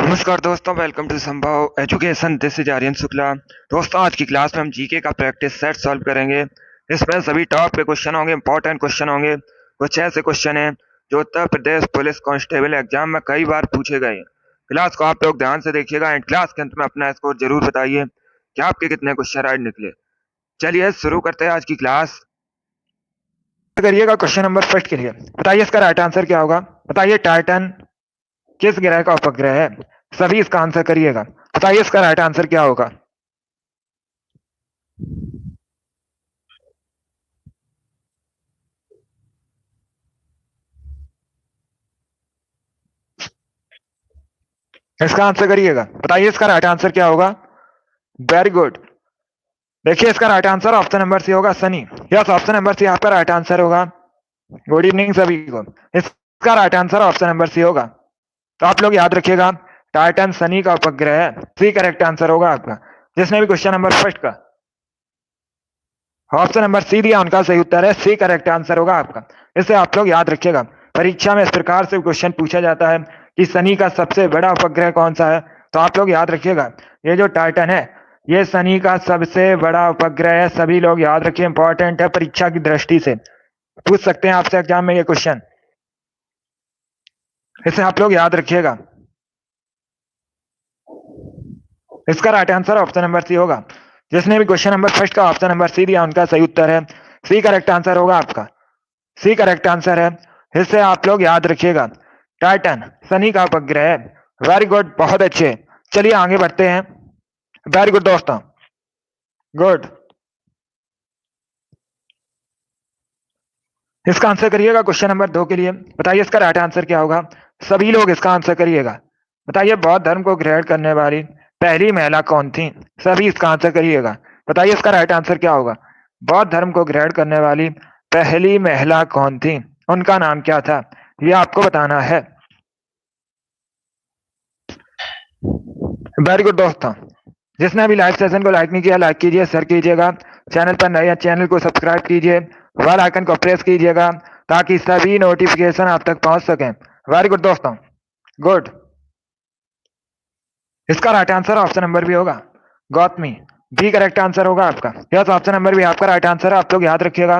नमस्कार दोस्तों, welcome to Sambhav education. This is Aryan Shukla. दोस्तों, आज की क्लास में हम जीके का प्रैक्टिस सेट सॉल्व करेंगे। इसमें सभी टॉप के क्वेश्चन होंगे, इंपॉर्टेंट क्वेश्चन होंगे। कुछ ऐसे क्वेश्चन हैं जो Uttar Pradesh police constable exam में कई बार पूछे गए हैं। क्लास को आप लोग ध्यान से देखिएगा एंड क्लास के अंत में अपना स्कोर जरूर बताइए कि आपके कितने क्वेश्चन राइट निकले। चलिए शुरू करते हैं आज की क्लास। करिएगा क्वेश्चन नंबर फर्स्ट के लिए। बताइए इसका राइट आंसर क्या होगा। बताइए टाइटन किस ग्रह का उपग्रह है। सभी इसका आंसर करिएगा। बताइए इसका राइट आंसर क्या होगा। इसका आंसर करिएगा। बताइए इसका राइट आंसर क्या होगा। Very good. देखिए इसका right answer option number C होगा, Sunni. Yes, option number C आपका राइट आंसर होगा। गुड इवनिंग सभी को। इसका right answer option number C होगा। तो आप लोग याद रखिएगा, टाइटन सनी का उपग्रह है। सी करेक्ट आंसर होगा आपका। जिसने भी क्वेश्चन नंबर फर्स्ट का ऑप्शन नंबर सी दिया उनका सही उत्तर है। सी करेक्ट आंसर होगा आपका। इसे आप लोग याद रखिएगा। परीक्षा में इस प्रकार से क्वेश्चन पूछा जाता है कि शनि का सबसे बड़ा उपग्रह कौन सा है। तो आप लोग याद रखिएगा, ये जो टाइटन है ये शनि का सबसे बड़ा उपग्रह है। सभी लोग याद रखिए, इंपॉर्टेंट है परीक्षा की दृष्टि से। पूछ सकते हैं आपसे एग्जाम में ये क्वेश्चन। इसे आप लोग याद रखिएगा। इसका right answer option number C होगा। जिसने भी क्वेश्चन नंबर फर्स्ट का ऑप्शन नंबर सी दिया उनका सही उत्तर है। सी करेक्ट आंसर होगा आपका। सी करेक्ट आंसर है। इससे आप लोग याद रखिएगा, टाइटन शनि का उपग्रह है। वेरी गुड, बहुत अच्छे। चलिए आगे बढ़ते हैं। वेरी गुड दोस्तों, गुड। इसका आंसर करिएगा क्वेश्चन नंबर 2 के लिए। बताइए इसका राइट आंसर क्या होगा। सभी लोग इसका आंसर करिएगा। बताइए बौद्ध धर्म को ग्रहण करने वाली पहली महिला कौन थी। सभी इसका आंसर करिएगा। बताइए इसका राइट आंसर क्या होगा। बौद्ध धर्म को ग्रहण करने वाली पहली महिला कौन थी, उनका नाम क्या था, ये आपको बताना है। वेरी गुड दोस्तों। जिसने अभी लाइव सेशन को लाइक नहीं किया, लाइक कीजिए, शेयर कीजिएगा। चैनल पर नए हैं, चैनल को सब्सक्राइब कीजिए, बेल आइकन को प्रेस कीजिएगा ताकि सभी नोटिफिकेशन आप तक पहुंच सकें। वेरी गुड दोस्तों, गुड। इसका right answer option number B होगा, गौतमी। बी करेक्ट आंसर होगा आपका। यस, ऑप्शन नंबर भी आपका राइट आंसर है। आप लोग याद रखिएगा,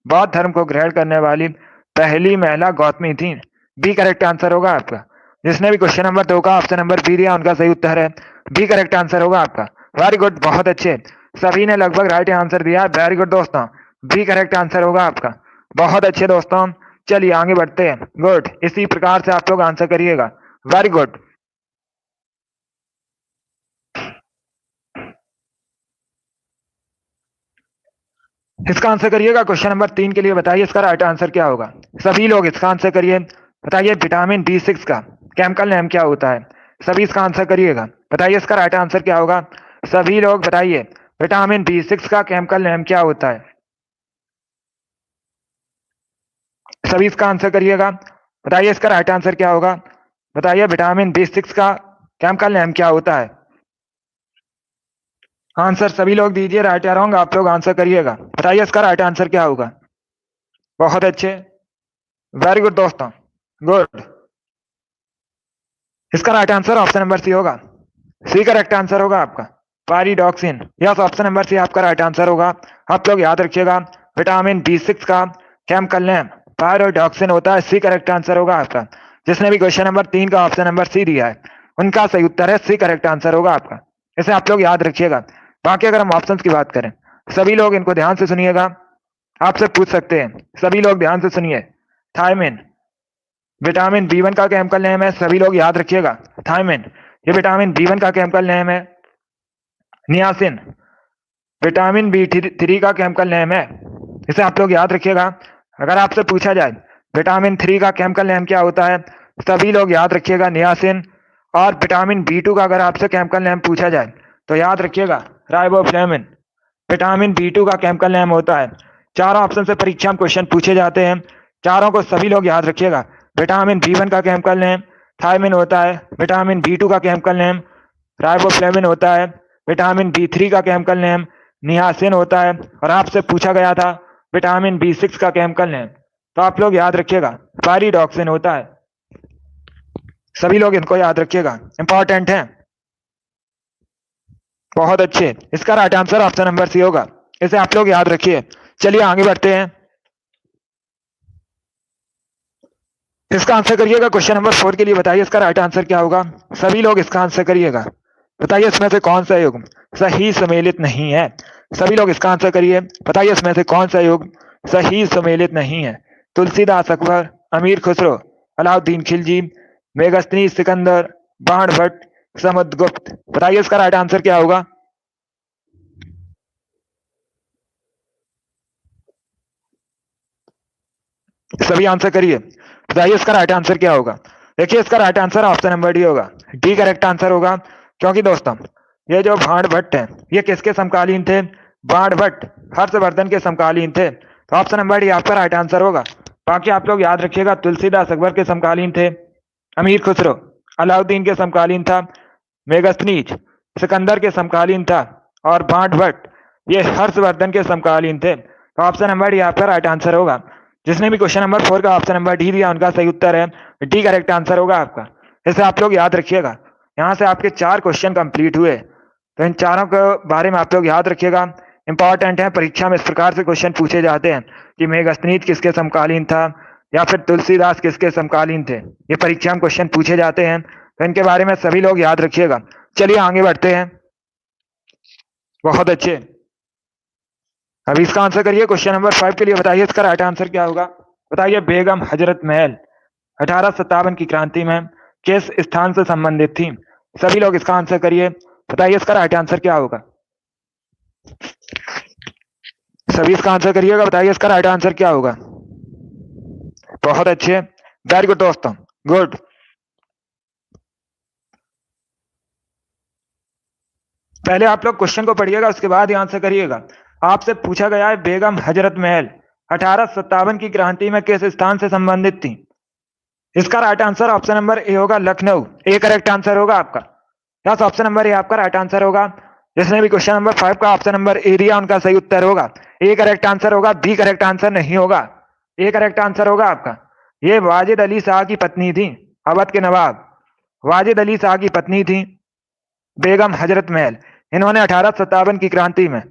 बौद्ध धर्म को ग्रहण करने वाली पहली महिला गौतमी थी। बी करेक्ट आंसर होगा आपका। जिसने भी क्वेश्चन नंबर 2 का ऑप्शन नंबर बी दिया उनका सही उत्तर है। बी करेक्ट आंसर होगा आपका। वेरी गुड, बहुत अच्छे। सभी ने लगभग राइट आंसर दिया। वेरी गुड दोस्तों, बी करेक्ट आंसर होगा आपका। बहुत अच्छे दोस्तों। चलिए आगे बढ़ते हैं। गुड, इसी प्रकार से आप लोग आंसर करिएगा। Very good. इसका आंसर करिएगा क्वेश्चन नंबर 3 के लिए। बताइए इसका राइट आंसर क्या होगा। सभी लोग इसका आंसर करिए। बताइए विटामिन B6 का केमिकल नेम क्या होता है। सभी इसका आंसर करिएगा। बताइए इसका राइट आंसर क्या होगा। सभी लोग बताइए विटामिन B6 का केमिकल नेम क्या होता है। सभी इसका आंसर करिएगा। बताइए इसका राइट आंसर क्या होगा। बताइए विटामिन B6 का केमिकल नेम क्या होता है। आंसर सभी लोग दीजिए, राइट या रॉन्ग आप लोग आंसर करिएगा। बताइए इसका राइट आंसर क्या होगा। बहुत अच्छे, वेरी गुड दोस्तों, गुड। इसका right answer option number C होगा। सी करेक्ट आंसर होगा आपका, pyridoxine. Yes, option number C आपका राइट आंसर होगा। आप लोग याद रखिएगा, विटामिन B6 का केमिकल नेम पायरिडॉक्सिन होता है। सी करेक्ट आंसर होगा आपका। जिसने भी क्वेश्चन नंबर 3 का ऑप्शन नंबर सी दिया है उनका सही उत्तर है। सी करेक्ट आंसर होगा आपका। इसे आप लोग याद रखिएगा। बाकी अगर हम ऑप्शंस की बात करें, सभी लोग इनको ध्यान से सुनिएगा, आपसे पूछ सकते हैं। सभी लोग ध्यान से सुनिए। थायमिन विटामिन B1 का केमिकल नेम है। सभी लोग याद रखिएगा, थायमिन ये विटामिन B1 का केमिकल नेम है। नियासिन विटामिन B3 का केमिकल नेम है। इसे आप लोग याद रखिएगा। अगर आपसे पूछा जाए विटामिन 3 का केमिकल नेम क्या होता है, सभी लोग याद रखिएगा नियासिन। और विटामिन B2 का अगर आपसे केमिकल नेम पूछा जाए तो याद रखिएगा राइबोफ्लेविन। विटामिन B2 का केमिकल नेम होता है। चारों ऑप्शन से परीक्षा में क्वेश्चन पूछे जाते हैं, चारों को सभी लोग याद रखिएगा। विटामिन B1 का केमिकल नेम थायमिन होता है। विटामिन B2 का केमिकल नेम राइबोफ्लेविन होता है। विटामिन B3 का केमिकल नेम नियासिन होता है। और आपसे पूछा गया था विटामिन B6 का केमिकल नेम, तो आप लोग याद रखिएगा पायरिडॉक्सिन होता है। सभी लोग इनको याद रखिएगा, इंपॉर्टेंट है। बहुत अच्छे, इसका right answer option number C होगा, इसे आप लोग याद रखिए। चलिए आगे बढ़ते हैं। इसका आंसर करिएगा क्वेश्चन नंबर 4 के लिए। बताइए इसका राइट आंसर क्या होगा। सभी लोग इसका आंसर करिएगा। बताइए इसमें से कौन सा योग सही सम्मिलित नहीं है। सभी लोग इसका आंसर करिए। बताइए इसमें से कौन सा योग सही सम्मिलित नहीं है। तुलसीदास अकबर, अमीर खुसरो, अलाउद्दीन खिलजी, मेगस्ती सिकंदर, बाणभट्ट, समुद्रगुप्त। बताइए इसका राइट आंसर क्या होगा। सभी आंसर करिए। बताइए इसका राइट आंसर क्या होगा। देखिए इसका right answer option number D होगा। डी करेक्ट आंसर होगा, क्योंकि दोस्तों ये जो बाणभट्ट है ये किसके समकालीन थे। बाणभट्ट हर्षवर्धन के समकालीन थे, तो ऑप्शन नंबर डी आपका राइट आंसर होगा। बाकी आप लोग याद रखिएगा, तुलसीदास अकबर के समकालीन थे, अमीर खुसरो अलाउद्दीन के समकालीन था, मेगस्थनीज सिकंदर के समकालीन था, और बाणभट्ट ये हर्षवर्धन के समकालीन थे। तो ऑप्शन नंबर डी आपका राइट आंसर होगा। जिसने भी क्वेश्चन नंबर 4 का ऑप्शन नंबर डी दिया उनका सही उत्तर है डी, करेक्ट आंसर होगा आपका। इसे आप लोग याद रखिएगा। यहाँ से आपके 4 क्वेश्चन कंप्लीट हुए, तो इन चारों के बारे में आप लोग याद रखिएगा, इंपॉर्टेंट है। परीक्षा में इस प्रकार से क्वेश्चन पूछे जाते हैं कि मेगस्थनीज किसके समकालीन था या फिर तुलसीदास किसके समकालीन थे। ये परीक्षा में क्वेश्चन पूछे जाते हैं, तो इनके बारे में सभी लोग याद रखिएगा। चलिए आगे बढ़ते हैं। बहुत अच्छे, अभी इसका आंसर करिए क्वेश्चन नंबर 5 के लिए। बताइए इसका राइट आंसर क्या होगा। बताइए बेगम हजरत महल 1857 की क्रांति में किस स्थान से संबंधित थी। सभी लोग इसका आंसर करिए। बताइए इसका राइट आंसर क्या होगा। सभी इसका आंसर करिएगा। बताइए इसका राइट आंसर क्या होगा। बहुत अच्छे, वेरी गुड दोस्तों, गुड। पहले आप लोग क्वेश्चन को पढ़िएगा, उसके बाद ही आंसर करिएगा। आपसे पूछा गया है बेगम हजरत महल 1857 की क्रांति में किस स्थान से संबंधित थी। इसका right answer option number A होगा, लखनऊ। ए करेक्ट आंसर होगा आपका। यस, ऑप्शन नंबर ए आपका राइट आंसर होगा। जिसने भी क्वेश्चन नंबर 5 का ऑप्शन नंबर ए दिया उनका सही उत्तर होगा। ए करेक्ट आंसर होगा, बी करेक्ट आंसर नहीं होगा। ए करेक्ट आंसर होगा आपका। ये वाजिद अली शाह की पत्नी थी, अवध के नवाब वाजिद अली शाह की पत्नी थी बेगम हजरत महल। इन्होंने 1857 की क्रांति में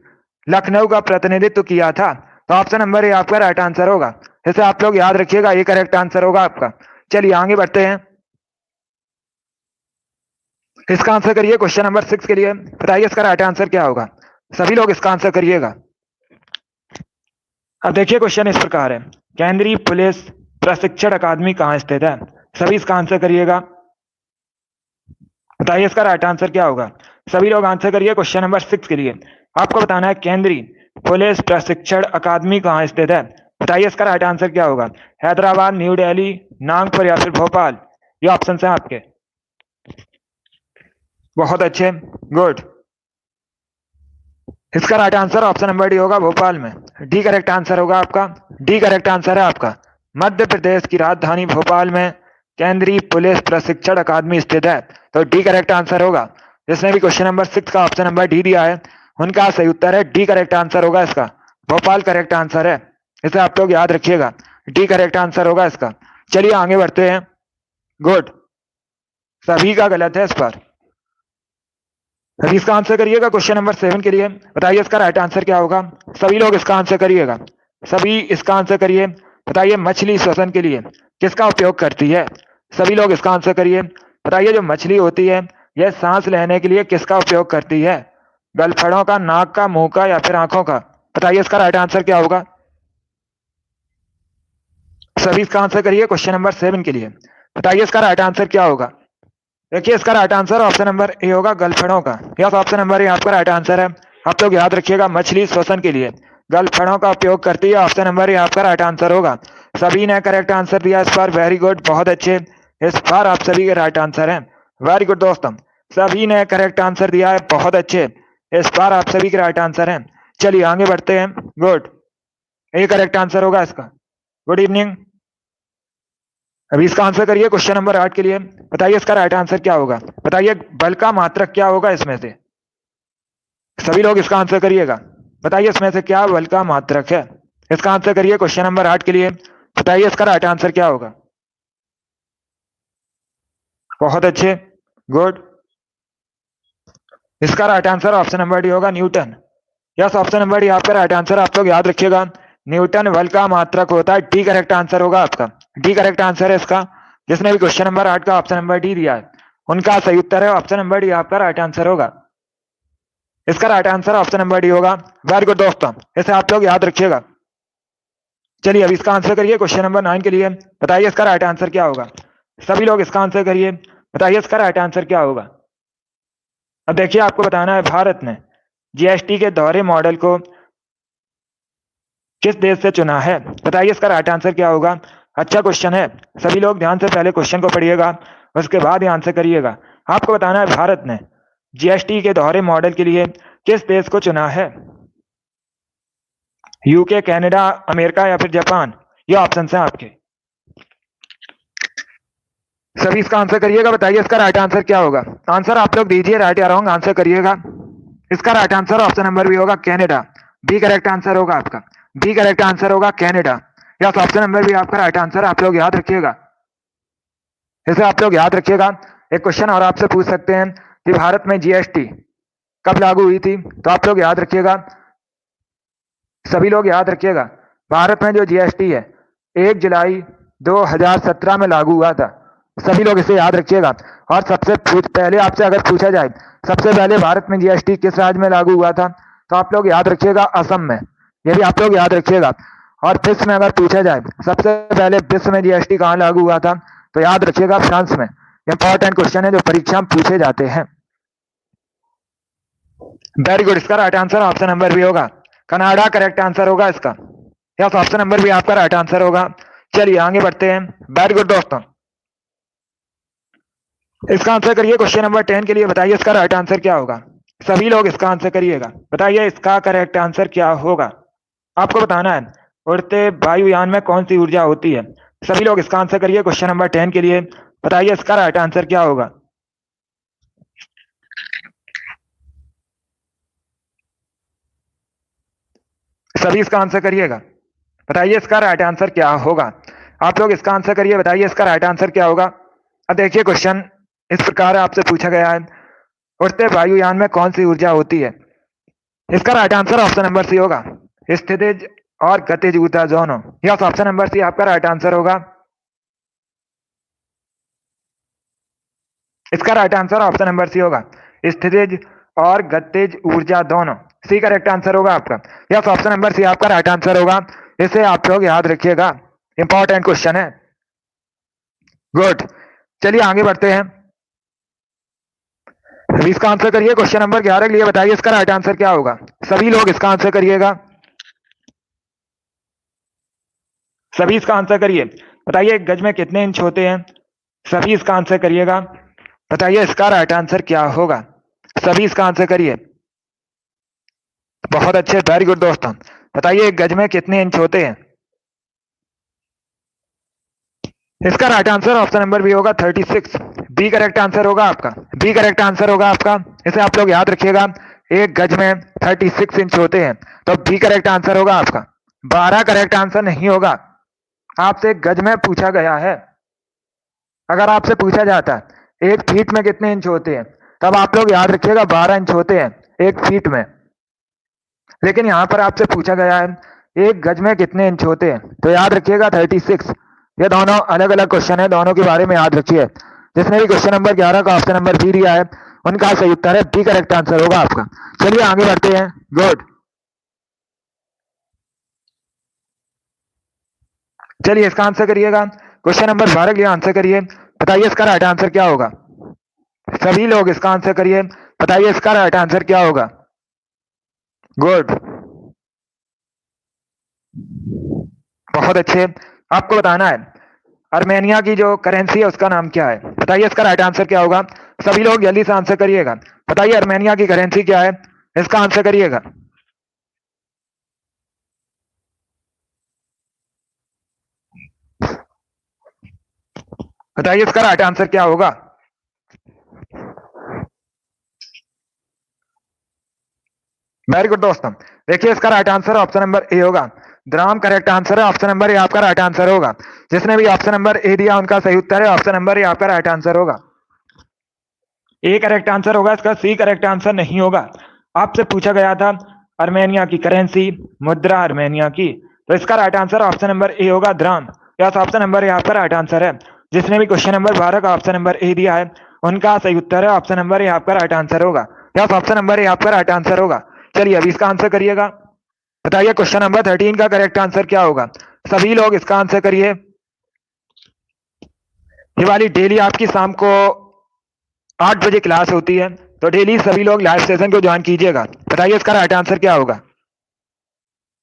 लखनऊ का प्रतिनिधित्व किया था। तो ऑप्शन नंबर ए आपका राइट आंसर होगा। इसे आप लोग याद रखिएगा, ये करेक्ट आंसर होगा आपका। चलिए आगे बढ़ते हैं। इसका आंसर करिए क्वेश्चन नंबर 6 के लिए। बताइए इसका राइट आंसर क्या होगा। सभी लोग इसका आंसर करिएगा। अब देखिए क्वेश्चन इस प्रकार है, केंद्रीय पुलिस प्रशिक्षण अकादमी कहाँ स्थित है। सभी इसका आंसर करिएगा। बताइए इसका राइट आंसर क्या होगा। सभी लोग आंसर करिए क्वेश्चन नंबर 6 के लिए। आपको बताना है केंद्रीय पुलिस प्रशिक्षण अकादमी कहाँ स्थित है। बताइए इसका राइट आंसर क्या होगा। हैदराबाद, न्यू दिल्ली, नागपुर या फिर भोपाल। ये ऑप्शन है आपके। बहुत अच्छे, गुड। इसका right answer option number D होगा, भोपाल में। डी करेक्ट आंसर होगा आपका। डी करेक्ट आंसर है आपका। मध्य प्रदेश की राजधानी भोपाल में केंद्रीय पुलिस प्रशिक्षण अकादमी स्थित है, तो डी करेक्ट आंसर होगा। जिसने भी क्वेश्चन नंबर 6 का ऑप्शन नंबर डी दिया है उनका सही उत्तर है डी, करेक्ट आंसर होगा इसका। भोपाल करेक्ट आंसर है, इसे आप लोग याद रखिएगा। डी करेक्ट आंसर होगा इसका। चलिए आगे बढ़ते हैं। गुड, सभी का गलत है इस पर। अभी इसका आंसर करिएगा क्वेश्चन नंबर 7 के लिए। बताइए इसका राइट आंसर क्या होगा। सभी लोग इसका आंसर करिएगा। सभी इसका आंसर करिए। बताइए मछली श्वसन के लिए किसका उपयोग करती है। सभी लोग इसका आंसर करिए। बताइए जो मछली होती है यह सांस लेने के लिए किसका उपयोग करती है। गलफड़ों का, नाक का, मुंह का या फिर आंखों का। बताइए इसका राइट आंसर क्या होगा। सभी इसका आंसर करिए क्वेश्चन नंबर 7 के लिए। बताइए इसका राइट आंसर क्या होगा। देखिए इसका right answer option number A होगा, गलफड़ों का। यस, ऑप्शन नंबर ए आपका राइट आंसर है। आप लोग याद रखिएगा, मछली श्वसन के लिए गलफड़ों का उपयोग करती है। ऑप्शन नंबर ए आपका राइट आंसर होगा। सभी ने करेक्ट आंसर दिया इस बार, वेरी गुड, बहुत अच्छे। इस बार आप सभी के राइट आंसर है, वेरी गुड दोस्तों। सभी ने करेक्ट आंसर दिया है, बहुत अच्छे। इस बार आप सभी के राइट आंसर है। चलिए आगे बढ़ते हैं। गुड, ए करेक्ट आंसर होगा इसका। Good evening. अभी इसका आंसर करिए क्वेश्चन नंबर 8 के लिए। बताइए इसका राइट आंसर क्या होगा। बताइए बल का मात्रक क्या होगा इसमें से। सभी लोग इसका आंसर करिएगा। बताइए इसमें से क्या बल का मात्रक है। इसका आंसर करिए क्वेश्चन नंबर 8 के लिए। बताइए इसका राइट आंसर क्या होगा। बहुत अच्छे, गुड। इसका right answer option number D होगा, Newton. Yes, option number D आपका राइट आंसर। आप लोग याद रखिएगा, न्यूटन बल का मात्रक होता है। डी करेक्ट आंसर होगा आपका, डी करेक्ट आंसर है इसका। जिसने भी क्वेश्चन नंबर 8 का ऑप्शन नंबर डी दिया है उनका सही उत्तर है ऑप्शन नंबर डी, आपका राइट आंसर होगा। इसका right answer option number D होगा। वेरी गुड दोस्तों, इसे आप लोग याद रखिएगा। चलिए अब इसका आंसर करिए क्वेश्चन नंबर 9 के लिए। बताइए इसका राइट आंसर क्या होगा। सभी लोग इसका आंसर करिए, बताइए इसका राइट आंसर क्या होगा। अब देखिए, आपको बताना है भारत ने जीएसटी के दोहरे मॉडल को किस देश से चुना है। बताइए इसका राइट आंसर क्या होगा। अच्छा क्वेश्चन है, सभी लोग ध्यान से पहले क्वेश्चन को पढ़िएगा, उसके बाद ही आंसर करिएगा। आपको बताना है भारत ने जीएसटी के दोहरे मॉडल के लिए किस देश को चुना है। यूके, कनाडा, अमेरिका या फिर जापान, ये ऑप्शन है आपके। सभी इसका आंसर करिएगा, बताइए इसका राइट आंसर क्या होगा। आंसर आप लोग दीजिए, राइट या रॉन्ग आंसर करिएगा। इसका right answer option number B होगा, कनाडा। बी करेक्ट आंसर होगा आपका, बी करेक्ट आंसर होगा, Canada. Yes, option number B आपका राइट आंसर। आप लोग याद रखिएगा, इसे आप लोग याद रखिएगा। एक क्वेश्चन और आपसे पूछ सकते हैं कि भारत में जीएसटी कब लागू हुई थी, तो आप लोग याद रखिएगा, सभी लोग याद रखिएगा। भारत में जो जीएसटी है 1 जुलाई 2017 में लागू हुआ था। सभी लोग इसे याद रखिएगा। और सबसे पहले आपसे अगर पूछा जाए सबसे पहले भारत में जीएसटी किस राज्य में लागू हुआ था, तो आप लोग याद रखिएगा असम में। ये भी आप लोग याद रखिएगा। और विश्व में अगर पूछा जाए सबसे पहले विश्व में जीएसटी कहाँ लागू हुआ था, तो याद रखिएगा फ्रांस में। इंपॉर्टेंट क्वेश्चन है जो परीक्षा में पूछे जाते हैं। वेरी गुड, इसका right answer option number B होगा, कनाडा करेक्ट आंसर होगा इसका। यस, ऑप्शन नंबर बी आपका राइट आंसर होगा। चलिए आगे बढ़ते हैं। वेरी गुड दोस्तों, इसका आंसर करिए क्वेश्चन नंबर 10 के लिए। बताइए इसका राइट आंसर क्या होगा। सभी लोग इसका आंसर करिएगा, बताइए इसका करेक्ट आंसर क्या होगा। आपको बताना है उड़ते वायुयान में कौन सी ऊर्जा होती है। सभी लोग इसका आंसर करिए क्वेश्चन नंबर 10 के लिए। बताइए इसका राइट आंसर क्या होगा। सभी इसका आंसर करिएगा, बताइए इसका राइट आंसर क्या होगा। आप लोग इसका आंसर करिए, बताइए इसका राइट आंसर क्या होगा। अब देखिए क्वेश्चन इस प्रकार आपसे पूछा गया है, उड़ते वायुयान में कौन सी ऊर्जा होती है। इसका right answer option number C होगा, स्थितिज और गतिज ऊर्जा दोनों। यस, ऑप्शन नंबर सी आपका राइट आंसर होगा। इसका right answer option number C होगा, स्थितिज और गतिज ऊर्जा दोनों। सी करेक्ट आंसर होगा आपका। यस, ऑप्शन नंबर सी आपका राइट आंसर होगा। इसे आप लोग याद रखिएगा, इंपॉर्टेंट क्वेश्चन है। गुड, चलिए आगे बढ़ते हैं। इसका आंसर करिए क्वेश्चन नंबर 11 के लिए। बताइए इसका राइट आंसर क्या होगा। सभी लोग इसका आंसर करिएगा, सभी इसका आंसर करिए। बताइए एक गज में कितने इंच होते हैं। सभी इसका आंसर करिएगा, बताइए इसका राइट आंसर क्या होगा। सभी इसका आंसर करिए। बहुत अच्छे, वेरी गुड दोस्तों। बताइए एक गज में कितने इंच होते हैं। इसका right answer option number B होगा, 36। बी करेक्ट आंसर होगा आपका, बी करेक्ट आंसर होगा आपका। इसे आप लोग याद रखिएगा, एक गज में 36 इंच होते हैं, तो बी करेक्ट आंसर होगा आपका। 12 करेक्ट आंसर नहीं होगा। आपसे गज में पूछा गया है। अगर आपसे पूछा जाता एक फीट में कितने इंच होते हैं, तब आप लोग याद रखिएगा 12 इंच होते हैं एक फीट में। लेकिन यहाँ पर आपसे पूछा गया है एक गज में कितने इंच होते हैं, तो याद रखिएगा 36। ये दोनों अलग अलग क्वेश्चन है, दोनों के बारे में याद रखिए। जिसने भी क्वेश्चन नंबर 11 का ऑप्शन नंबर बी दिया है उनका सही उत्तर है बी करेक्ट आंसर होगा आपका। चलिए आगे बढ़ते हैं। गुड, चलिए इसका आंसर करिएगा। क्वेश्चन नंबर 12 के लिए आंसर करिए। बताइए इसका राइट आंसर क्या होगा। सभी लोग इसका आंसर करिए, बताइए इसका राइट आंसर क्या होगा। गुड, बहुत अच्छे। आपको बताना है अर्मेनिया की जो करेंसी है उसका नाम क्या है। बताइए इसका राइट आंसर क्या होगा। सभी लोग जल्दी से आंसर करिएगा, बताइए अर्मेनिया की करेंसी क्या है, इसका आंसर करिएगा। बताइए इसका राइट आंसर क्या होगा। वेरी गुड दोस्तों, देखिए इसका right answer option number A होगा, द्राम करेक्ट आंसर है। ऑप्शन नंबर ए आपका राइट आंसर होगा। जिसने भी ऑप्शन नंबर ए दिया उनका सही उत्तर है, ऑप्शन नंबर ए आपका राइट आंसर होगा। ए करेक्ट आंसर होगा इसका, सी करेक्ट आंसर नहीं होगा। आपसे पूछा गया था आर्मेनिया की करेंसी, मुद्रा आर्मेनिया की, तो इसका right answer option number A होगा, dram. Yes, option number A आपका राइट आंसर है। जिसने भी क्वेश्चन नंबर 12 का ऑप्शन नंबर ए दिया है उनका सही उत्तर है ऑप्शन नंबर ए आपका राइट आंसर होगा। यस, ऑप्शन नंबर ए आपका राइट आंसर होगा। चलिए अभी इसका आंसर करिएगा। बताइए क्वेश्चन नंबर 13 का करेक्ट आंसर क्या होगा। सभी लोग इसका आंसर करिए। ये वाली डेली आपकी शाम को 8 बजे क्लास होती है, तो डेली सभी लोग लाइव सेशन को ज्वाइन कीजिएगा। बताइए इसका राइट आंसर क्या होगा।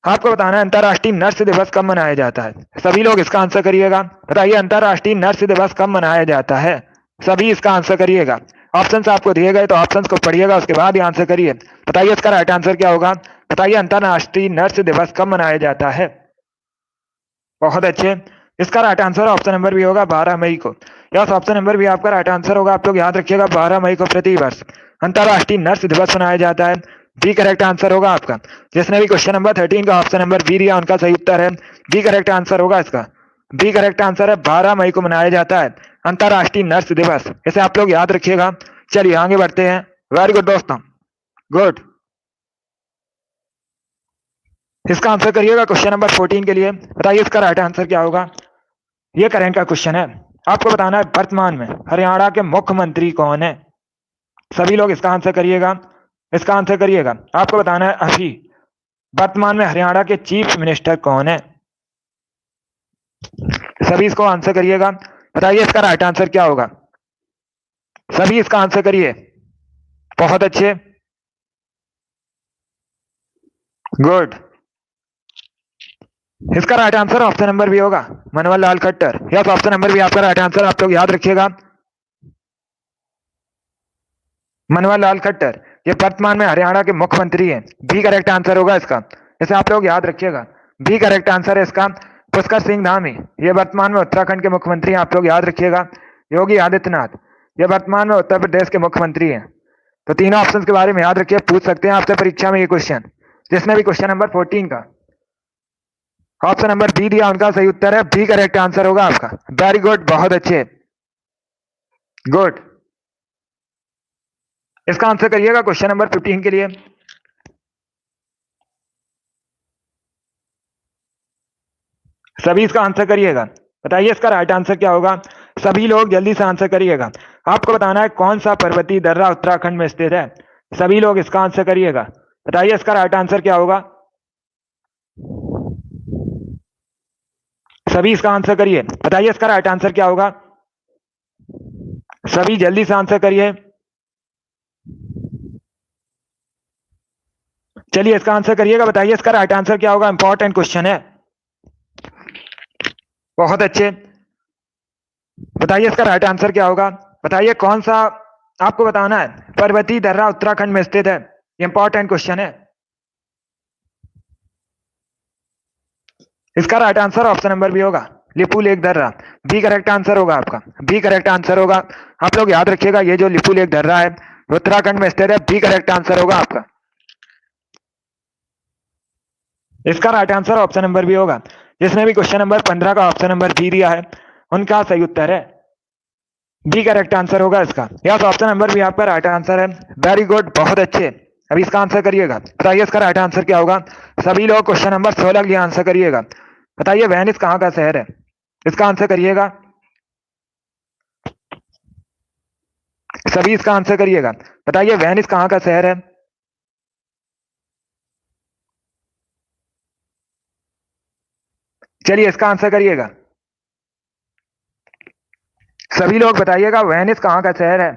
आपको बताना है अंतर्राष्ट्रीय नर्स दिवस कब मनाया जाता है। सभी लोग इसका आंसर करिएगा। बताइए अंतर्राष्ट्रीय नर्स दिवस कब मनाया जाता है। सभी इसका आंसर करिएगा। ऑप्शंस आपको दिए गए तो ऑप्शंस को पढ़िएगा, उसके बाद ही आंसर करिए। बताइए इसका राइट आंसर क्या होगा। बताइए अंतर्राष्ट्रीय नर्स दिवस कब मनाया जाता है। बहुत अच्छे, इसका right answer option number B होगा 12 मई को। यस, ऑप्शन नंबर भी आपका राइट आंसर होगा। आप लोग याद रखिएगा 12 मई को प्रतिवर्ष अंतर्राष्ट्रीय नर्स दिवस मनाया जाता है। बी करेक्ट आंसर होगा आपका। जिसने भी क्वेश्चन नंबर 13 का ऑप्शन नंबर बी दिया उनका सही उत्तर है बी करेक्ट आंसर होगा इसका। बी करेक्ट आंसर है, 12 मई को मनाया जाता है अंतर्राष्ट्रीय नर्स दिवस। इसे आप लोग याद रखिएगा। चलिए आगे बढ़ते हैं। वेरी गुड दोस्तों, गुड। इसका आंसर करिएगा क्वेश्चन नंबर 14 के लिए। बताइए इसका राइट आंसर क्या होगा। ये करंट का क्वेश्चन है। आपको बताना है वर्तमान में हरियाणा के मुख्यमंत्री कौन है। सभी लोग इसका आंसर करिएगा। इसका आंसर करिएगा। आपको बताना है अभी वर्तमान में हरियाणा के चीफ मिनिस्टर कौन है। सभी इसको आंसर करिएगा। बताइए इसका राइट आंसर क्या होगा। सभी इसका आंसर करिए। बहुत अच्छे, गुड। इसका right answer option number B होगा Manohar Lal Khattar. Yes, option number भी आपका राइट आंसर। आप लोग याद रखिएगा मनोहर लाल खट्टर ये वर्तमान में हरियाणा के मुख्यमंत्री हैं। बी करेक्ट आंसर होगा इसका। इसे आप लोग याद रखिएगा। बी करेक्ट आंसर है इसका। पुष्कर सिंह धामी ये वर्तमान में उत्तराखंड के मुख्यमंत्री हैं। आप लोग याद रखिएगा। योगी आदित्यनाथ ये वर्तमान में उत्तर प्रदेश के मुख्यमंत्री हैं। तो तीनों ऑप्शन के बारे में याद रखिए, पूछ सकते हैं आपसे परीक्षा में ये क्वेश्चन। जिसने भी क्वेश्चन नंबर 14 का ऑप्शन नंबर बी दिया उनका सही उत्तर है बी करेक्ट आंसर होगा आपका। वेरी गुड, बहुत अच्छे, गुड। इसका आंसर करिएगा क्वेश्चन नंबर 15 के लिए। सभी इसका आंसर करिएगा। बताइए इसका राइट आंसर क्या होगा। सभी लोग जल्दी से आंसर करिएगा। आपको बताना है कौन सा पर्वतीय दर्रा उत्तराखंड में स्थित है। सभी लोग इसका आंसर करिएगा। बताइए इसका राइट आंसर क्या होगा। सभी इसका आंसर करिए। बताइए इसका राइट आंसर क्या होगा। सभी जल्दी से आंसर करिए। चलिए इसका आंसर करिएगा। बताइए इसका राइट आंसर क्या होगा। इंपॉर्टेंट क्वेश्चन है। बहुत अच्छे, बताइए इसका राइट आंसर क्या होगा। बताइए कौन सा, आपको बताना है पर्वतीय दर्रा उत्तराखंड में स्थित है। इंपॉर्टेंट क्वेश्चन है। इसका right answer option number B होगा लिपू लेक दर्रा। बी करेक्ट आंसर होगा आपका। बी करेक्ट आंसर होगा। आप लोग याद रखिएगा ये जो लिपू लेक दर्रा है उत्तराखंड में स्थित है। बी करेक्ट आंसर होगा आपका। इसका right answer option number B होगा। जिसने भी क्वेश्चन नंबर 15 का ऑप्शन नंबर बी दिया है उनका सही उत्तर है बी करेक्ट आंसर होगा इसका। यस, ऑप्शन नंबर भी आपका राइट आंसर है। वेरी गुड, बहुत अच्छे। अभी इसका आंसर करिएगा। बताइए इसका राइट आंसर क्या होगा। सभी लोग क्वेश्चन नंबर 16 के लिए आंसर करिएगा। बताइए वेनिस कहाँ का शहर है। इसका आंसर करिएगा। सभी इसका आंसर करिएगा। बताइए वेनिस कहाँ का शहर है। चलिए इसका आंसर करिएगा। सभी लोग बताइएगा वेनिस कहाँ का शहर है।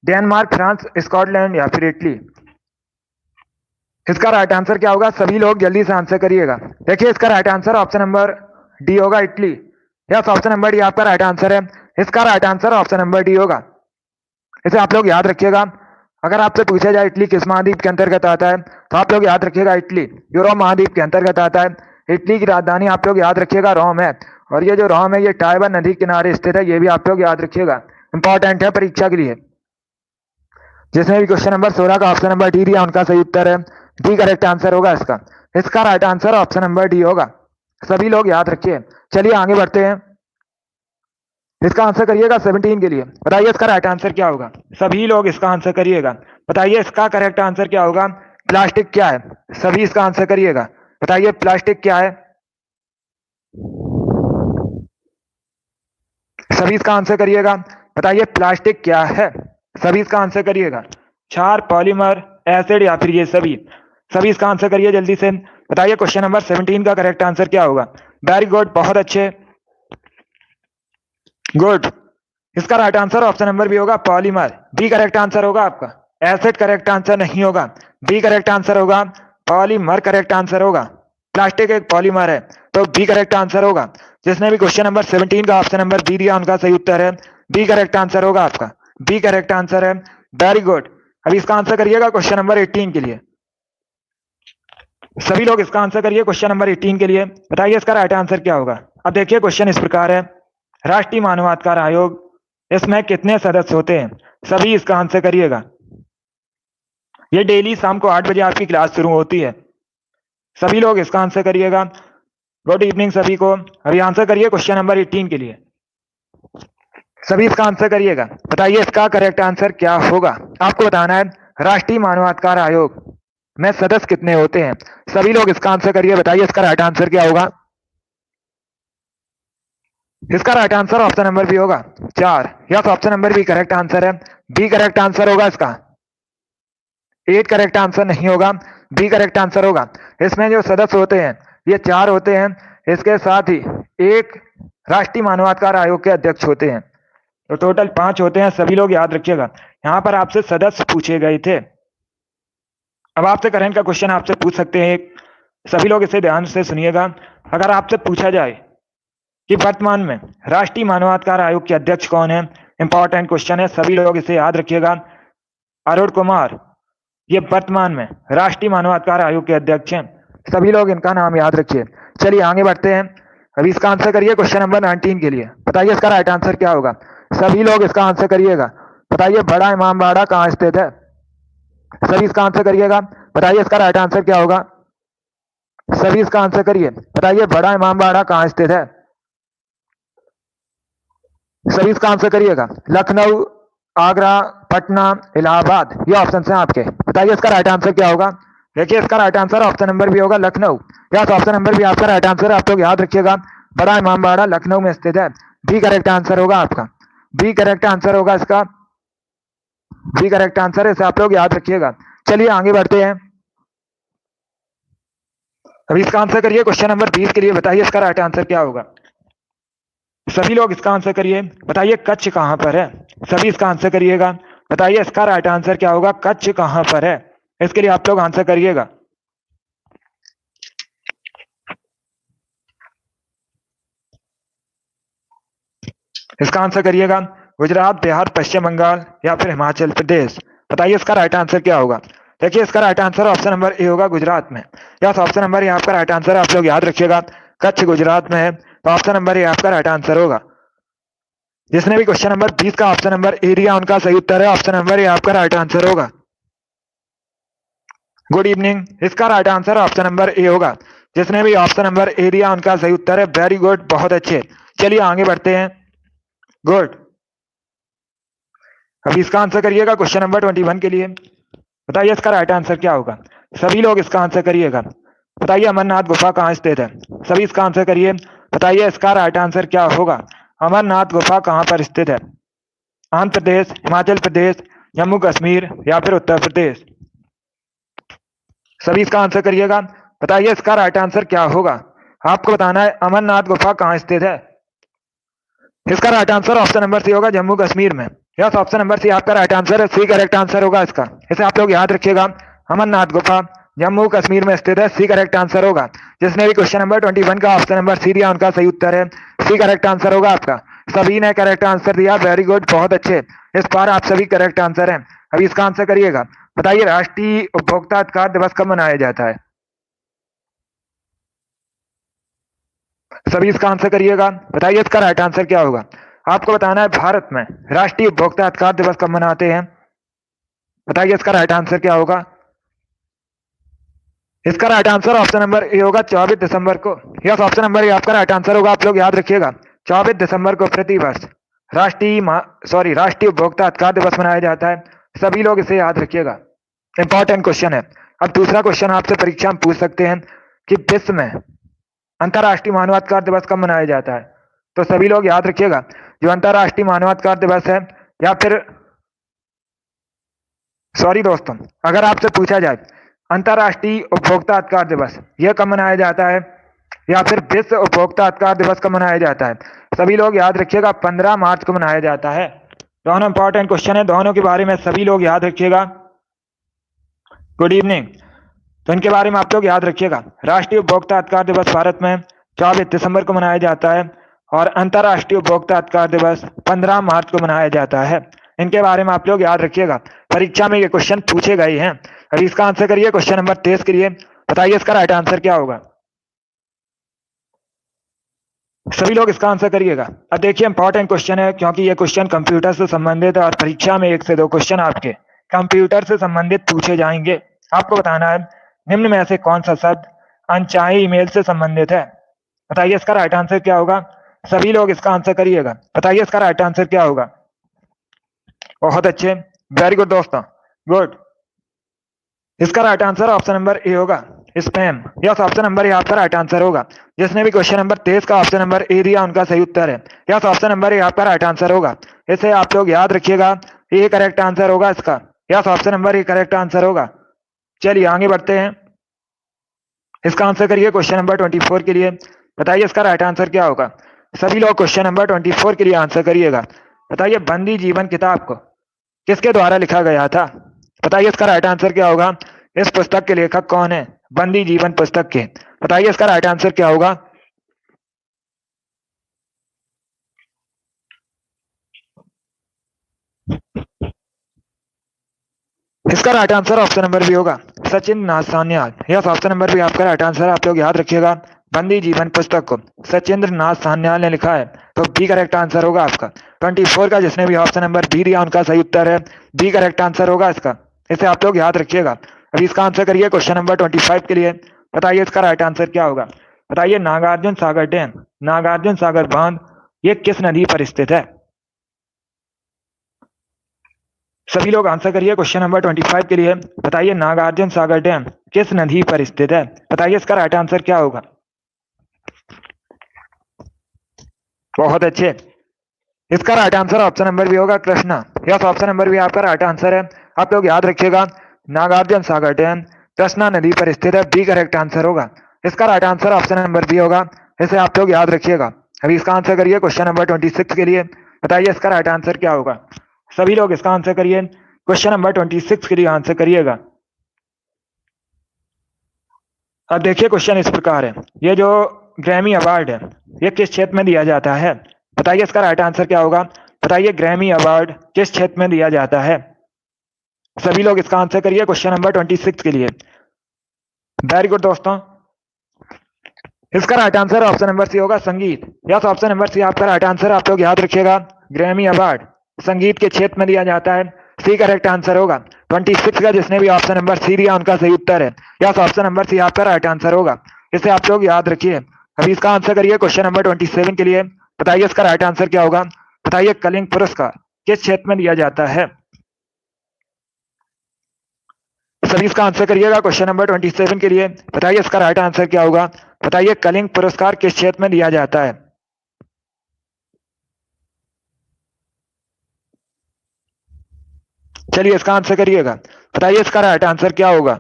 डेनमार्क, फ्रांस, स्कॉटलैंड या फिर इटली। इसका राइट आंसर क्या होगा। सभी लोग जल्दी से आंसर करिएगा। देखिए इसका right answer option number D होगा, Italy. Yes, option number D आपका राइट आंसर है। इसका right answer option number D होगा। इसे आप लोग याद रखिएगा। अगर आपसे पूछा जाए इटली किस महाद्वीप के अंतर्गत आता है तो आप लोग याद रखिएगा इटली यूरोप महाद्वीप के अंतर्गत आता है। इटली की राजधानी आप लोग याद रखिएगा रोम है। और ये जो रोम है ये टाइबर नदी किनारे स्थित है। ये भी आप लोग याद रखिएगा, इंपॉर्टेंट है परीक्षा के लिए। जिसने भी क्वेश्चन नंबर 16 का ऑप्शन नंबर डी दिया उनका सही उत्तर है डी करेक्ट आंसर होगा इसका। इसका right answer option number D होगा। सभी लोग याद रखिए। चलिए आगे बढ़ते हैं। इसका आंसर करिएगा 17 के लिए। बताइए इसका राइट आंसर क्या होगा। सभी लोग इसका आंसर करिएगा। बताइए इसका करेक्ट आंसर क्या होगा। प्लास्टिक क्या है। सभी इसका आंसर करिएगा। बताइए प्लास्टिक क्या है। सभी इसका आंसर करिएगा। बताइए प्लास्टिक क्या है। सभी इसका आंसर करिएगा। क्षार, पॉलीमर, एसिड या फिर ये सभी। सभी इसका आंसर करिए जल्दी से। बताइए क्वेश्चन नंबर 17 का करेक्ट आंसर क्या होगा। वेरी गुड, बहुत अच्छे, गुड। इसका right answer option number B होगा पॉलीमर। बी करेक्ट आंसर होगा आपका। एसिड करेक्ट आंसर नहीं होगा। बी करेक्ट आंसर होगा पॉलीमर। करेक्ट आंसर होगा। प्लास्टिक एक पॉलीमर है, तो बी करेक्ट आंसर होगा। जिसने भी क्वेश्चन नंबर 17 का ऑप्शन नंबर बी दिया उनका सही उत्तर है बी करेक्ट आंसर होगा आपका। बी करेक्ट आंसर है। Very good. अभी इसका आंसर करिएगा क्वेश्चन नंबर 18 के लिए। सभी लोग इसका आंसर करिए क्वेश्चन नंबर 18 के लिए। बताइए इसका राइट आंसर क्या होगा। अब देखिए क्वेश्चन इस प्रकार है। राष्ट्रीय मानवाधिकार आयोग, इसमें कितने सदस्य होते हैं। सभी इसका आंसर करिएगा। ये डेली शाम को 8 बजे आपकी क्लास शुरू होती है। सभी लोग इसका आंसर करिएगा। गुड इवनिंग सभी को। अभी आंसर करिए क्वेश्चन नंबर 18 के लिए। सभी इसका आंसर करिएगा। बताइए इसका करेक्ट आंसर क्या होगा। आपको बताना है राष्ट्रीय मानवाधिकार आयोग में सदस्य कितने होते हैं। सभी लोग इसका आंसर करिए। बताइए इसका राइट आंसर क्या होगा। इसका right answer option number B होगा 4। Yes, option number B correct answer है। बी करेक्ट आंसर होगा इसका। 8 करेक्ट आंसर नहीं होगा। बी करेक्ट आंसर होगा। इसमें जो सदस्य होते हैं ये 4 होते हैं। इसके साथ ही एक राष्ट्रीय मानवाधिकार आयोग के अध्यक्ष होते हैं, तो टोटल 5 होते हैं। सभी लोग याद रखिएगा। यहाँ पर आपसे सदस्य पूछे गए थे। अब आपसे करंट का क्वेश्चन आपसे पूछ सकते हैं एक। सभी लोग इसे ध्यान से सुनिएगा। अगर आपसे पूछा जाए कि वर्तमान में राष्ट्रीय मानवाधिकार आयोग के अध्यक्ष कौन है, इंपॉर्टेंट क्वेश्चन है, सभी लोग इसे याद रखिएगा। अरुण कुमार ये वर्तमान में राष्ट्रीय मानवाधिकार आयोग के अध्यक्ष हैं। सभी लोग इनका नाम याद रखिए। चलिए आगे बढ़ते हैं। अभी इसका आंसर करिए क्वेश्चन नंबर 19 के लिए। बताइए इसका राइट आंसर क्या होगा। सभी लोग इसका आंसर करिएगा। बताइए बड़ा इमामबाड़ा कहाँ स्थित है। सभी इसका आंसर करिएगा। बताइए इसका राइट आंसर क्या होगा। सभी इसका आंसर करिए। बताइए बड़ा इमामबाड़ा कहाँ स्थित है। सभी इसका आंसर करिएगा। लखनऊ, आगरा, पटना, इलाहाबाद, ये ऑप्शन है आपके। बताइए इसका राइट आंसर क्या होगा। देखिए इसका right answer option number B होगा Lucknow. Yes, option number B आपका राइट आंसर है। आप लोग याद रखिएगा बड़ा इमामबाड़ा लखनऊ में स्थित है। बी करेक्ट आंसर होगा आपका। बी करेक्ट आंसर होगा इसका। बी करेक्ट आंसर है, इसे आप लोग याद रखिएगा। चलिए आगे बढ़ते हैं। अभी इसका आंसर करिए क्वेश्चन नंबर 20 के लिए। बताइए इसका राइट आंसर क्या होगा। सभी लोग इसका आंसर करिए। बताइए कच्छ कहां पर है। सभी इसका आंसर करिएगा। बताइए इसका राइट आंसर क्या होगा। कच्छ कहां पर है, इसके लिए आप लोग आंसर करिएगा। इसका आंसर करिएगा। गुजरात, बिहार, पश्चिम बंगाल या फिर हिमाचल प्रदेश। बताइए इसका राइट आंसर क्या होगा। देखिए इसका right answer option number A होगा गुजरात में। यस, ऑप्शन नंबर ए आपका राइट आंसर है। आप लोग याद रखिएगा कच्छ गुजरात में है, तो ऑप्शन नंबर ए आपका राइट आंसर होगा। जिसने भी क्वेश्चन नंबर 20 का ऑप्शन नंबर ए दिया उनका सही उत्तर है। ऑप्शन नंबर ए आपका राइट आंसर होगा। Good evening. इसका right answer option number A होगा। जिसने भी ऑप्शन नंबर ए दिया उनका सही उत्तर है। वेरी गुड, बहुत अच्छे। चलिए आगे बढ़ते हैं। गुड। अभी इसका आंसर करिएगा क्वेश्चन नंबर 21 के लिए। बताइए इसका राइट आंसर क्या होगा। सभी लोग इसका आंसर करिएगा। बताइए अमरनाथ गुफा कहाँ स्थित है। सभी इसका आंसर करिए। बताइए इसका राइट आंसर क्या होगा। अमरनाथ गुफा कहाँ पर स्थित है। आंध्र प्रदेश, हिमाचल प्रदेश, जम्मू कश्मीर या फिर उत्तर प्रदेश। सभी इसका आंसर करिएगा। बताइए इसका राइट आंसर क्या होगा। आपको बताना है अमरनाथ गुफा कहाँ स्थित है। इसका right answer option number C होगा जम्मू कश्मीर में। यस, ऑप्शन नंबर सी आपका राइट आंसर है। सी करेक्ट आंसर होगा इसका। इसे आप लोग याद रखिएगा। अमरनाथ गुफा जम्मू कश्मीर में स्थित है। सी करेक्ट आंसर होगा। जिसने भी क्वेश्चन नंबर 21 का ऑप्शन नंबर सी दिया उनका सही उत्तर है। सी करेक्ट आंसर होगा आपका। सभी ने करेक्ट आंसर दिया। वेरी गुड, बहुत अच्छे। इस बार आप सभी करेक्ट आंसर हैं। अभी इसका आंसर करिएगा। बताइए राष्ट्रीय उपभोक्ता अधिकार दिवस कब मनाया जाता है। सभी इसका आंसर करिएगा। बताइए इसका राइट आंसर क्या होगा। आपको बताना है भारत में राष्ट्रीय उपभोक्ता अधिकार दिवस कब मनाते हैं। बताइए इसका राइट आंसर क्या होगा। इसका right answer option number A होगा 24 दिसंबर को। यस, ऑप्शन नंबर ए आपका राइट आंसर होगा। आप लोग याद रखिएगा 24 दिसंबर को प्रतिवर्ष राष्ट्रीय उपभोक्ता अधिकार दिवस मनाया जाता है। सभी लोग इसे याद रखिएगा, इंपॉर्टेंट क्वेश्चन है। अब दूसरा क्वेश्चन आपसे परीक्षा में पूछ सकते हैं कि विश्व में अंतर्राष्ट्रीय मानवाधिकार दिवस कब मनाया जाता है। तो सभी लोग याद रखिएगा, जो अंतर्राष्ट्रीय मानवाधिकार दिवस है, या फिर दोस्तों, अगर आपसे पूछा जाए अंतर्राष्ट्रीय उपभोक्ता अधिकार दिवस यह कब मनाया जाता है, या फिर विश्व उपभोक्ता अधिकार दिवस कब मनाया जाता है, सभी लोग याद रखिएगा 15 मार्च को मनाया जाता है। दोनों इंपॉर्टेंट क्वेश्चन है, दोनों के बारे में सभी लोग याद रखिएगा। Good evening. तो इनके बारे में आप लोग याद रखिएगा, राष्ट्रीय उपभोक्ता अधिकार दिवस भारत में 24 दिसंबर को मनाया जाता है और अंतर्राष्ट्रीय उपभोक्ता अधिकार दिवस 15 मार्च को मनाया जाता है। इनके बारे में आप लोग याद रखिएगा, परीक्षा में ये क्वेश्चन पूछे गए हैं। अभी इसका आंसर करिए, क्वेश्चन नंबर 23 के लिए बताइए इसका राइट आंसर क्या होगा। सभी लोग इसका आंसर करिएगा। अब देखिए इंपॉर्टेंट क्वेश्चन है, क्योंकि ये क्वेश्चन कंप्यूटर से संबंधित है और परीक्षा में 1 से 2 क्वेश्चन आपके कंप्यूटर से संबंधित पूछे जाएंगे। आपको बताना है निम्न में से कौन सा शब्द अनचाही ईमेल से संबंधित है। बताइए इसका राइट आंसर क्या होगा। सभी लोग इसका आंसर करिएगा, बताइए इसका राइट आंसर क्या होगा। बहुत अच्छे, वेरी गुड दोस्तों, गुड। इसका right answer option number A होगा, spam. Yes, option number A आपका राइट आंसर होगा। जिसने भी क्वेश्चन नंबर 23 का ऑप्शन नंबर ए दिया उनका सही उत्तर है। यस, ऑप्शन नंबर ए आपका राइट आंसर होगा। इसे आप लोग याद रखिएगा, ए करेक्ट आंसर होगा इसका। Yes, option number A correct answer होगा। चलिए आगे बढ़ते हैं, इसका आंसर करिए क्वेश्चन नंबर 24 के लिए। बताइए इसका राइट आंसर क्या होगा। सभी लोग क्वेश्चन नंबर 24 के लिए आंसर करिएगा। बताइए बंदी जीवन किताब को किसके द्वारा लिखा गया था। बताइए इसका राइट आंसर क्या होगा। इस पुस्तक के लेखक कौन है, बंदी जीवन पुस्तक के। बताइए इसका राइट आंसर क्या होगा। इसका right answer option number B होगा, Sachindra Nath Sanyal. Yes, option number B आपका राइट आंसर। आप लोग याद रखिएगा, बंदी जीवन पुस्तक को सचिंद्र नाथ सान्याल ने लिखा है, तो बी करेक्ट आंसर होगा आपका। 24 का जिसने भी ऑप्शन नंबर बी दिया उनका सही उत्तर है, बी करेक्ट आंसर होगा इसका। इसे आप लोग याद रखिएगा। अभी इसका आंसर करिए क्वेश्चन नंबर 25 के लिए। बताइए इसका राइट आंसर क्या होगा। बताइए नागार्जुन सागर डैम, नागार्जुन सागर बांध, ये किस नदी पर स्थित है। सभी लोग आंसर करिए क्वेश्चन नंबर 25 के लिए। बताइए नागार्जुन सागर डैम किस नदी पर स्थित है। बताइए इसका राइट आंसर क्या होगा। बहुत अच्छे, इसका right answer option number B होगा, Krishna. Yes, option number B आपका राइट आंसर है। आप लोग याद रखिएगा, नागार्जुन सागर डैम कृष्णा नदी पर स्थित है, बी करेक्ट आंसर होगा। इसका right answer option number B होगा, इसे आप लोग याद रखिएगा। अभी इसका आंसर करिए क्वेश्चन नंबर 26 के लिए। बताइए इसका राइट आंसर क्या होगा। सभी लोग इसका आंसर करिए, क्वेश्चन नंबर 26 के लिए आंसर करिएगा। अब देखिए क्वेश्चन इस प्रकार है, ये जो ग्रैमी अवार्ड है ये किस क्षेत्र में दिया जाता है। बताइए इसका राइट आंसर क्या होगा। बताइए ग्रैमी अवार्ड किस क्षेत्र में दिया जाता है। सभी लोग इसका आंसर करिए क्वेश्चन नंबर 26 के लिए। वेरी गुड दोस्तों, इसका right answer option number C होगा, संगीत। यस, ऑप्शन नंबर सी आपका राइट आंसर। आप लोग याद रखिएगा, ग्रैमी अवार्ड संगीत के क्षेत्र में दिया जाता है, सी करेक्ट आंसर होगा। 26 का जिसने भी ऑप्शन नंबर सी दिया उनका सही उत्तर है। यस, ऑप्शन नंबर सी आपका राइट आंसर होगा। इसे आप लोग याद रखिए। अभी इसका आंसर करिए क्वेश्चन नंबर 27 के लिए। बताइए इसका राइट आंसर क्या होगा। बताइए कलिंग पुरस्कार किस क्षेत्र में दिया जाता है। सभी इसका आंसर करिएगा क्वेश्चन नंबर 27 के लिए। बताइए इसका राइट आंसर क्या होगा। बताइए कलिंग पुरस्कार किस क्षेत्र में दिया जाता है। चलिए इसका आंसर करिएगा। बताइए इसका राइट आंसर क्या होगा।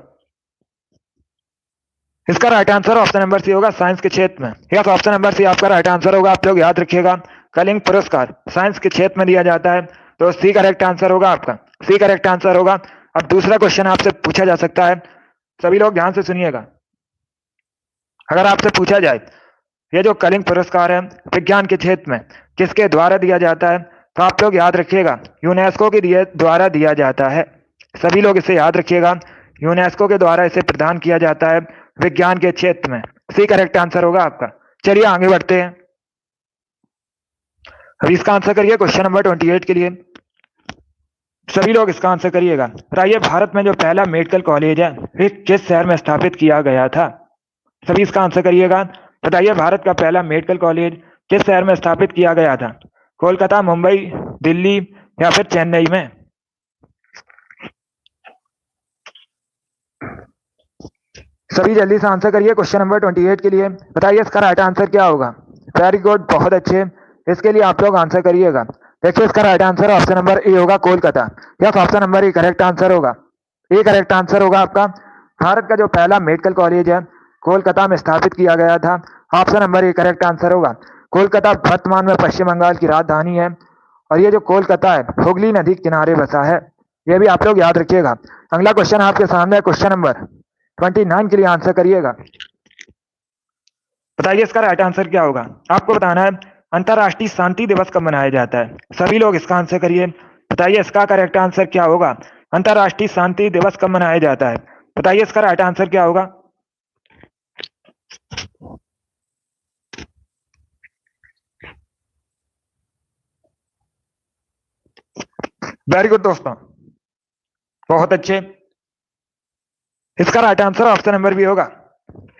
इसका right answer option number C होगा, साइंस के क्षेत्र में। यस, ऑप्शन नंबर सी आपका राइट आंसर होगा। आप लोग याद रखिएगा, कलिंग पुरस्कार साइंस के क्षेत्र में दिया जाता है, तो सी करेक्ट आंसर होगा आपका, सी करेक्ट आंसर होगा। अब दूसरा क्वेश्चन आपसे पूछा जा सकता है, सभी लोग ध्यान से सुनिएगा। अगर आपसे पूछा जाए ये जो कलिंग पुरस्कार है विज्ञान के क्षेत्र में किसके द्वारा दिया जाता है, तो आप लोग याद रखिएगा यूनेस्को के द्वारा दिया जाता है। सभी लोग इसे याद रखिएगा, यूनेस्को के द्वारा इसे प्रदान किया जाता है विज्ञान के क्षेत्र में, सी करेक्ट आंसर होगा आपका। चलिए आगे बढ़ते हैं। अभी इसका आंसर करिए क्वेश्चन नंबर 28 के लिए। सभी लोग इसका आंसर करिएगा। बताइए भारत में जो पहला मेडिकल कॉलेज है वे किस शहर में स्थापित किया गया था। सभी इसका आंसर करिएगा। बताइए भारत का पहला मेडिकल कॉलेज किस शहर में स्थापित किया गया था। कोलकाता, मुंबई, दिल्ली या फिर चेन्नई में? सभी जल्दी से आंसर करिए क्वेश्चन नंबर 28 के लिए। बताइए इसका राइट आंसर क्या होगा। वेरी गुड, बहुत अच्छे। इसके लिए आप लोग आंसर करिएगा। देखिए इसका right answer option number A होगा, Kolkata. Yes, option number A correct answer होगा। ए करेक्ट आंसर होगा आपका। भारत का जो पहला मेडिकल कॉलेज है कोलकाता में स्थापित किया गया था। Option number A correct answer होगा। कोलकाता वर्तमान में पश्चिम बंगाल की राजधानी है और ये जो कोलकाता है हुगली नदी के किनारे बसा है। ये भी आप लोग याद रखिएगा। अगला क्वेश्चन आपके सामने है, क्वेश्चन नंबर 29 के लिए आंसर करिएगा। बताइए इसका राइट आंसर क्या होगा। आपको बताना है अंतरराष्ट्रीय शांति दिवस कब मनाया जाता है। सभी लोग इसका आंसर करिए। बताइए इसका करेक्ट आंसर क्या होगा। अंतरराष्ट्रीय शांति दिवस कब मनाया जाता है। बताइए इसका राइट आंसर क्या होगा। वेरी गुड दोस्तों, बहुत अच्छे। इसका right answer option number B होगा,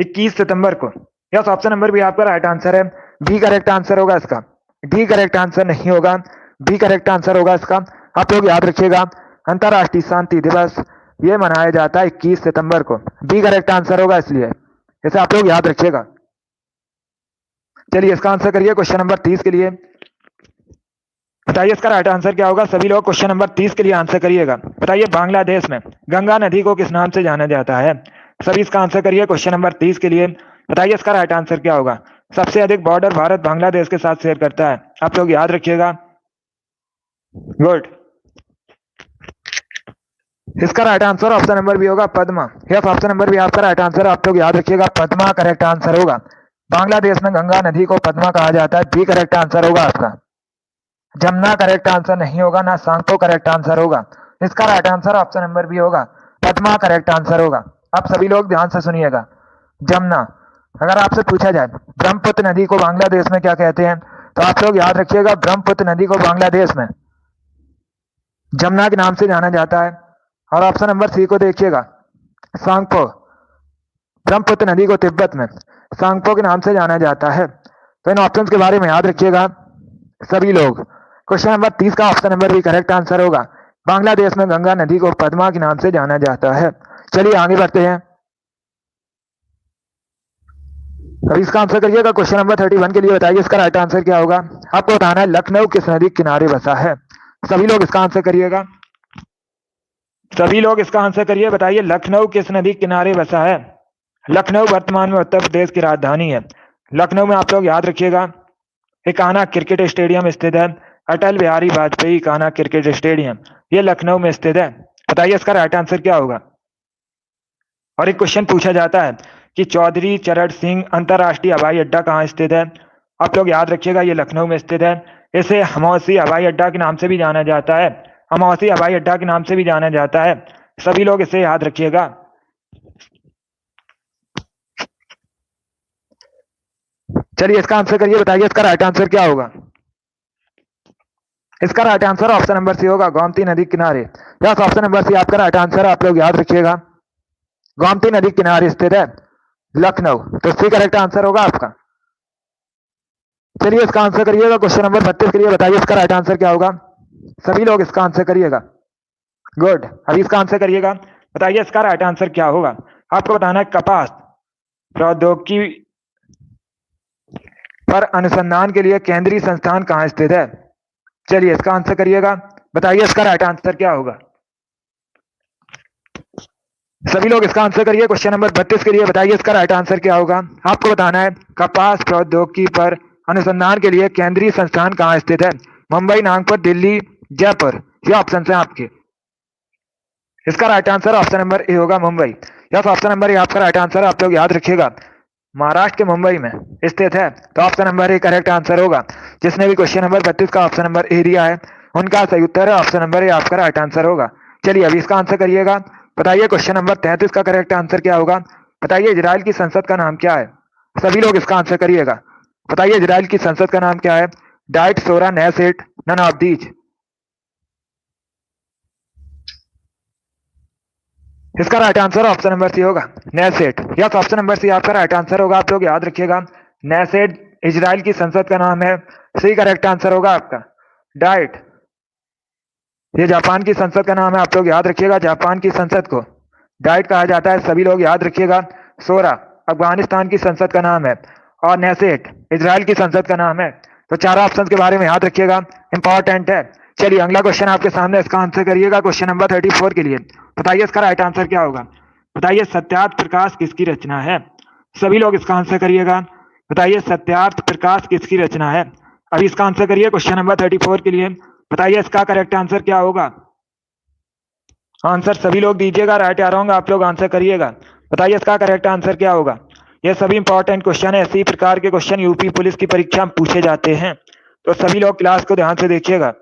21 सितंबर को। यस, ऑप्शन नंबर बी आपका राइट आंसर है। बी करेक्ट आंसर होगा इसका। डी करेक्ट आंसर नहीं होगा, बी करेक्ट आंसर होगा इसका। आप लोग याद रखिएगा अंतरराष्ट्रीय शांति दिवस ये मनाया जाता है 21 सितंबर को। बी करेक्ट आंसर होगा, इसलिए इसे आप लोग याद रखिएगा। चलिए इसका आंसर करिए क्वेश्चन नंबर 30 के लिए। बताइए इसका राइट आंसर क्या होगा। सभी लोग क्वेश्चन नंबर 30 के लिए आंसर करिएगा। बताइए बांग्लादेश में गंगा नदी को किस नाम से जाना जाता है। सभी इसका आंसर करिए क्वेश्चन नंबर 30 के लिए। बताइए इसका राइट आंसर क्या होगा। सबसे अधिक बॉर्डर भारत बांग्लादेश के साथ शेयर करता है। आप लोग याद रखिएगा। गुड। इसका right answer option number B होगा, Padma. Yes, option number B आपका राइट आंसर। आप लोग याद रखिएगा पद्मा करेक्ट आंसर होगा। बांग्लादेश में गंगा नदी को पद्मा कहा जाता है। बी करेक्ट आंसर होगा आपका। जमुना करेक्ट आंसर नहीं होगा, ना सांगपो करेक्ट आंसर होगा। इसका right answer option number B होगा, पद्मा करेक्ट आंसर होगा। आप सभी लोग ध्यान से सुनिएगा। जमुना, अगर आपसे पूछा जाए ब्रह्मपुत्र नदी को बांग्लादेश में क्या कहते हैं तो आप लोग याद रखिएगा ब्रह्मपुत्र नदी को बांग्लादेश में जमुना के नाम से जाना जाता है। और ऑप्शन नंबर सी को देखिएगा, सांगपो। ब्रह्मपुत्र नदी को तिब्बत में सांगपो के नाम से जाना जाता है। तो इन ऑप्शंस के बारे में याद रखिएगा सभी लोग। क्वेश्चन नंबर 30 का ऑप्शन नंबर भी करेक्ट आंसर होगा। बांग्लादेश में गंगा नदी को पद्मा के नाम से जाना जाता है। चलिए आगे बढ़ते हैं। अब इसका आंसर करिएगा क्वेश्चन नंबर 31 के लिए। बताइए इसका राइट आंसर क्या होगा। आपको बताना है लखनऊ किस नदी के किनारे बसा है। सभी लोग इसका आंसर करिएगा। सभी लोग इसका आंसर करिए। बताइए लखनऊ किस नदी के किनारे बसा है। लखनऊ वर्तमान में उत्तर प्रदेश की राजधानी है। लखनऊ में आप लोग याद रखिएगा इकाना क्रिकेट स्टेडियम स्थित है। अटल बिहारी वाजपेयी इकाना क्रिकेट स्टेडियम ये लखनऊ में स्थित है। बताइए इसका राइट आंसर क्या होगा। और एक क्वेश्चन पूछा जाता है कि चौधरी चरण सिंह अंतरराष्ट्रीय हवाई अड्डा कहाँ स्थित है। आप लोग याद रखिएगा ये लखनऊ में स्थित है। इसे हमौसी हवाई अड्डा के नाम से भी जाना जाता है। हमौसी हवाई अड्डा के नाम से भी जाना जाता है। सभी लोग इसे याद रखिएगा। चलिए इसका आंसर करिए। बताइए इसका राइट आंसर क्या होगा। इसका right answer option number C होगा, गोमती नदी किनारे। यस, ऑप्शन नंबर सी आपका राइट आंसर। आप लोग याद रखिएगा गोमती नदी किनारे स्थित है लखनऊ। तो सी करेक्ट आंसर होगा आपका। चलिए इसका आंसर करिएगा क्वेश्चन नंबर 32 के लिए। बताइए इसका राइट आंसर क्या होगा। सभी लोग इसका आंसर करिएगा। गुड, अभी इसका आंसर करिएगा। बताइए इसका राइट आंसर क्या होगा। आपको बताना है कपास प्रौद्योगिकी पर अनुसंधान के लिए केंद्रीय संस्थान कहाँ स्थित है। चलिए इसका आंसर करिएगा। बताइए इसका राइट आंसर क्या होगा। सभी लोग इसका आंसर करिए क्वेश्चन नंबर 32 के लिए। बताइए इसका राइट आंसर क्या होगा। आपको बताना है कपास प्रौद्योगिकी पर अनुसंधान के लिए केंद्रीय संस्थान कहाँ स्थित है। मुंबई, नागपुर, दिल्ली, जयपुर ये ऑप्शन है आपके। इसका right answer option number A होगा, Mumbai. Yes, option number A आपका राइट आंसर। आप लोग याद रखिएगा महाराष्ट्र के मुंबई में स्थित है। तो option number A correct answer होगा। जिसने भी क्वेश्चन नंबर 32 का ऑप्शन नंबर ए दिया है उनका सही उत्तर है ऑप्शन नंबर ए आपका राइट आंसर होगा। चलिए अभी इसका आंसर करिएगा। बताइए क्वेश्चन नंबर 33 का करेक्ट आंसर क्या होगा। बताइए इजराइल की संसद का नाम क्या है। सभी लोग इसका आंसर करिएगा। बताइए इजराइल की संसद का नाम क्या है। डाइट, सोरा, नेसेट, नन ऑफ दीज। इसका right answer option number C होगा, Knesset. Yes, option number C आपका राइट आंसर होगा। आप लोग याद रखिएगा नेसेट इजराइल की संसद का नाम है। सी करेक्ट आंसर होगा आपका। डाइट, ये जापान की संसद का नाम है, आप लोग याद रखिएगा। जापान की संसद को डाइट कहा जाता है, सभी लोग याद रखिएगा। सोरा, अफगानिस्तान की संसद का नाम है। और नेसेट, इजराइल की संसद का नाम है। तो चारों ऑप्शन के बारे में याद रखिएगा, इंपॉर्टेंट है। चलिए अगला क्वेश्चन आपके सामने, इसका आंसर करिएगा। क्वेश्चन नंबर 34 के लिए बताइए इसका राइट आंसर क्या होगा। बताइए सत्यार्थ प्रकाश किसकी रचना है। सभी लोग इसका आंसर करिएगा। बताइए सत्यार्थ प्रकाश किसकी रचना है। अभी इसका आंसर करिए क्वेश्चन नंबर 34 के लिए। बताइए इसका करेक्ट आंसर क्या होगा। आंसर सभी लोग दीजिएगा, राइट या रॉन्ग आप लोग आंसर करिएगा। बताइए इसका करेक्ट आंसर क्या होगा। ये सभी इंपॉर्टेंट क्वेश्चन है, इसी प्रकार के क्वेश्चन यूपी पुलिस की परीक्षा में पूछे जाते हैं, तो सभी लोग क्लास को ध्यान से देखिएगा।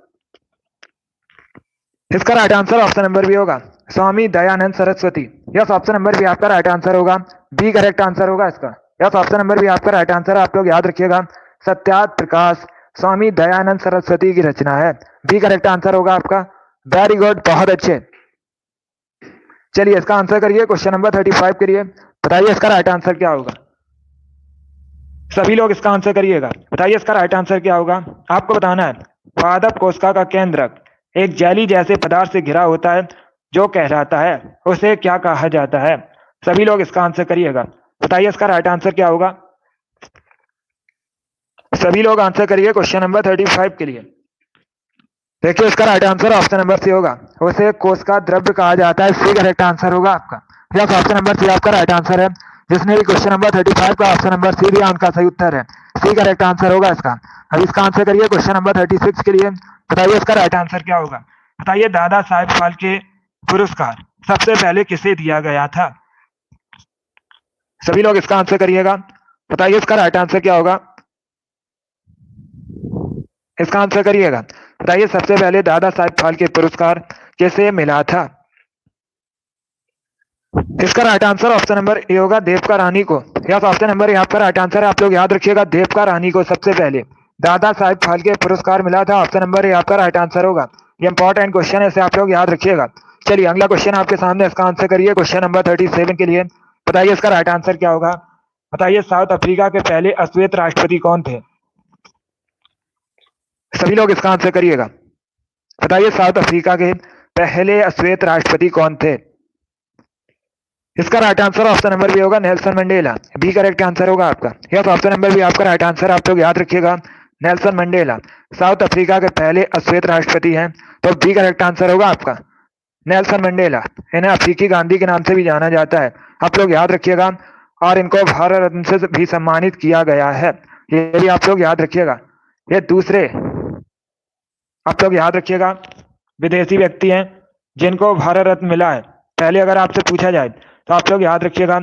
इसका right answer option number B होगा, Swami Dayanand Saraswati. Yes, option number B आपका राइट आंसर होगा, बी करेक्ट आंसर होगा इसका। यस, ऑप्शन नंबर बी आपका राइट आंसर, आप लोग याद रखिएगा। सत्यार्थ प्रकाश स्वामी दयानंद सरस्वती की रचना है, बी करेक्ट आंसर होगा आपका। वेरी गुड, बहुत अच्छे। चलिए इसका आंसर करिए क्वेश्चन नंबर 35 के लिए। बताइए इसका राइट आंसर क्या होगा। सभी लोग इसका आंसर करिएगा। बताइए इसका राइट आंसर क्या होगा। आपको बताना है पादप कोशिका का केंद्रक एक जेली जैसे पदार्थ से घिरा होता है, जो कहलाता है, उसे क्या कहा जाता है। सभी लोग इसका आंसर करिएगा। बताइए इसका राइट आंसर क्या होगा। सभी लोग आंसर करिए क्वेश्चन नंबर 35 के लिए। देखिए इसका right answer option number C होगा, उसे कोशिका द्रव्य कहा जाता है, सी करेक्ट आंसर होगा आपका। यस, ऑप्शन नंबर सी आपका राइट आंसर है। जिसने भी क्वेश्चन नंबर 35 का ऑप्शन नंबर सी दिया उनका सही उत्तर है, सी करेक्ट आंसर होगा इसका। अब इसका आंसर करिए क्वेश्चन नंबर 36 के लिए। बताइए इसका राइट आंसर क्या होगा। बताइए दादा साहेब फाल्के पुरस्कार सबसे पहले किसे दिया गया था। सभी लोग इसका आंसर करिएगा। बताइए इसका राइट आंसर क्या होगा। इसका आंसर करिएगा। बताइए सबसे पहले दादा साहेब फाल्के पुरस्कार किसे मिला था। इसका right answer option number A होगा, देवका रानी को। यस, ऑप्शन नंबर ए आपका राइट आंसर है, आप लोग याद रखिएगा। देवका रानी को सबसे पहले दादा साहेब फाल्के पुरस्कार मिला था, ऑप्शन नंबर ए आपका राइट आंसर होगा। ये इंपॉर्टेंट क्वेश्चन है, इसे आप लोग याद रखिएगा। चलिए अगला क्वेश्चन आपके सामने, इसका आंसर करिए क्वेश्चन नंबर 37 के लिए। बताइए इसका राइट आंसर क्या होगा। बताइए साउथ अफ्रीका के पहले अश्वेत राष्ट्रपति कौन थे। सभी लोग इसका आंसर करिएगा। बताइए साउथ अफ्रीका के पहले अश्वेत राष्ट्रपति कौन थे। इसका right answer option number B होगा, Nelson Mandela, B correct answer होगा आपका। यस, ऑप्शन नंबर बी आपका राइट आंसर, आप लोग याद रखिएगा। नेल्सन मंडेला साउथ अफ्रीका के पहले अश्वेत राष्ट्रपति हैं, तो बी करेक्ट आंसर होगा आपका। नेल्सन मंडेला, इन्हें अफ्रीकी गांधी के नाम से भी जाना जाता है, आप लोग याद रखिएगा। और इनको भारत रत्न से भी सम्मानित किया गया है, ये भी आप लोग याद रखिएगा। ये दूसरे आप लोग याद रखिएगा विदेशी व्यक्ति हैं जिनको भारत रत्न मिला है। पहले अगर आपसे पूछा जाए तो आप लोग याद रखिएगा,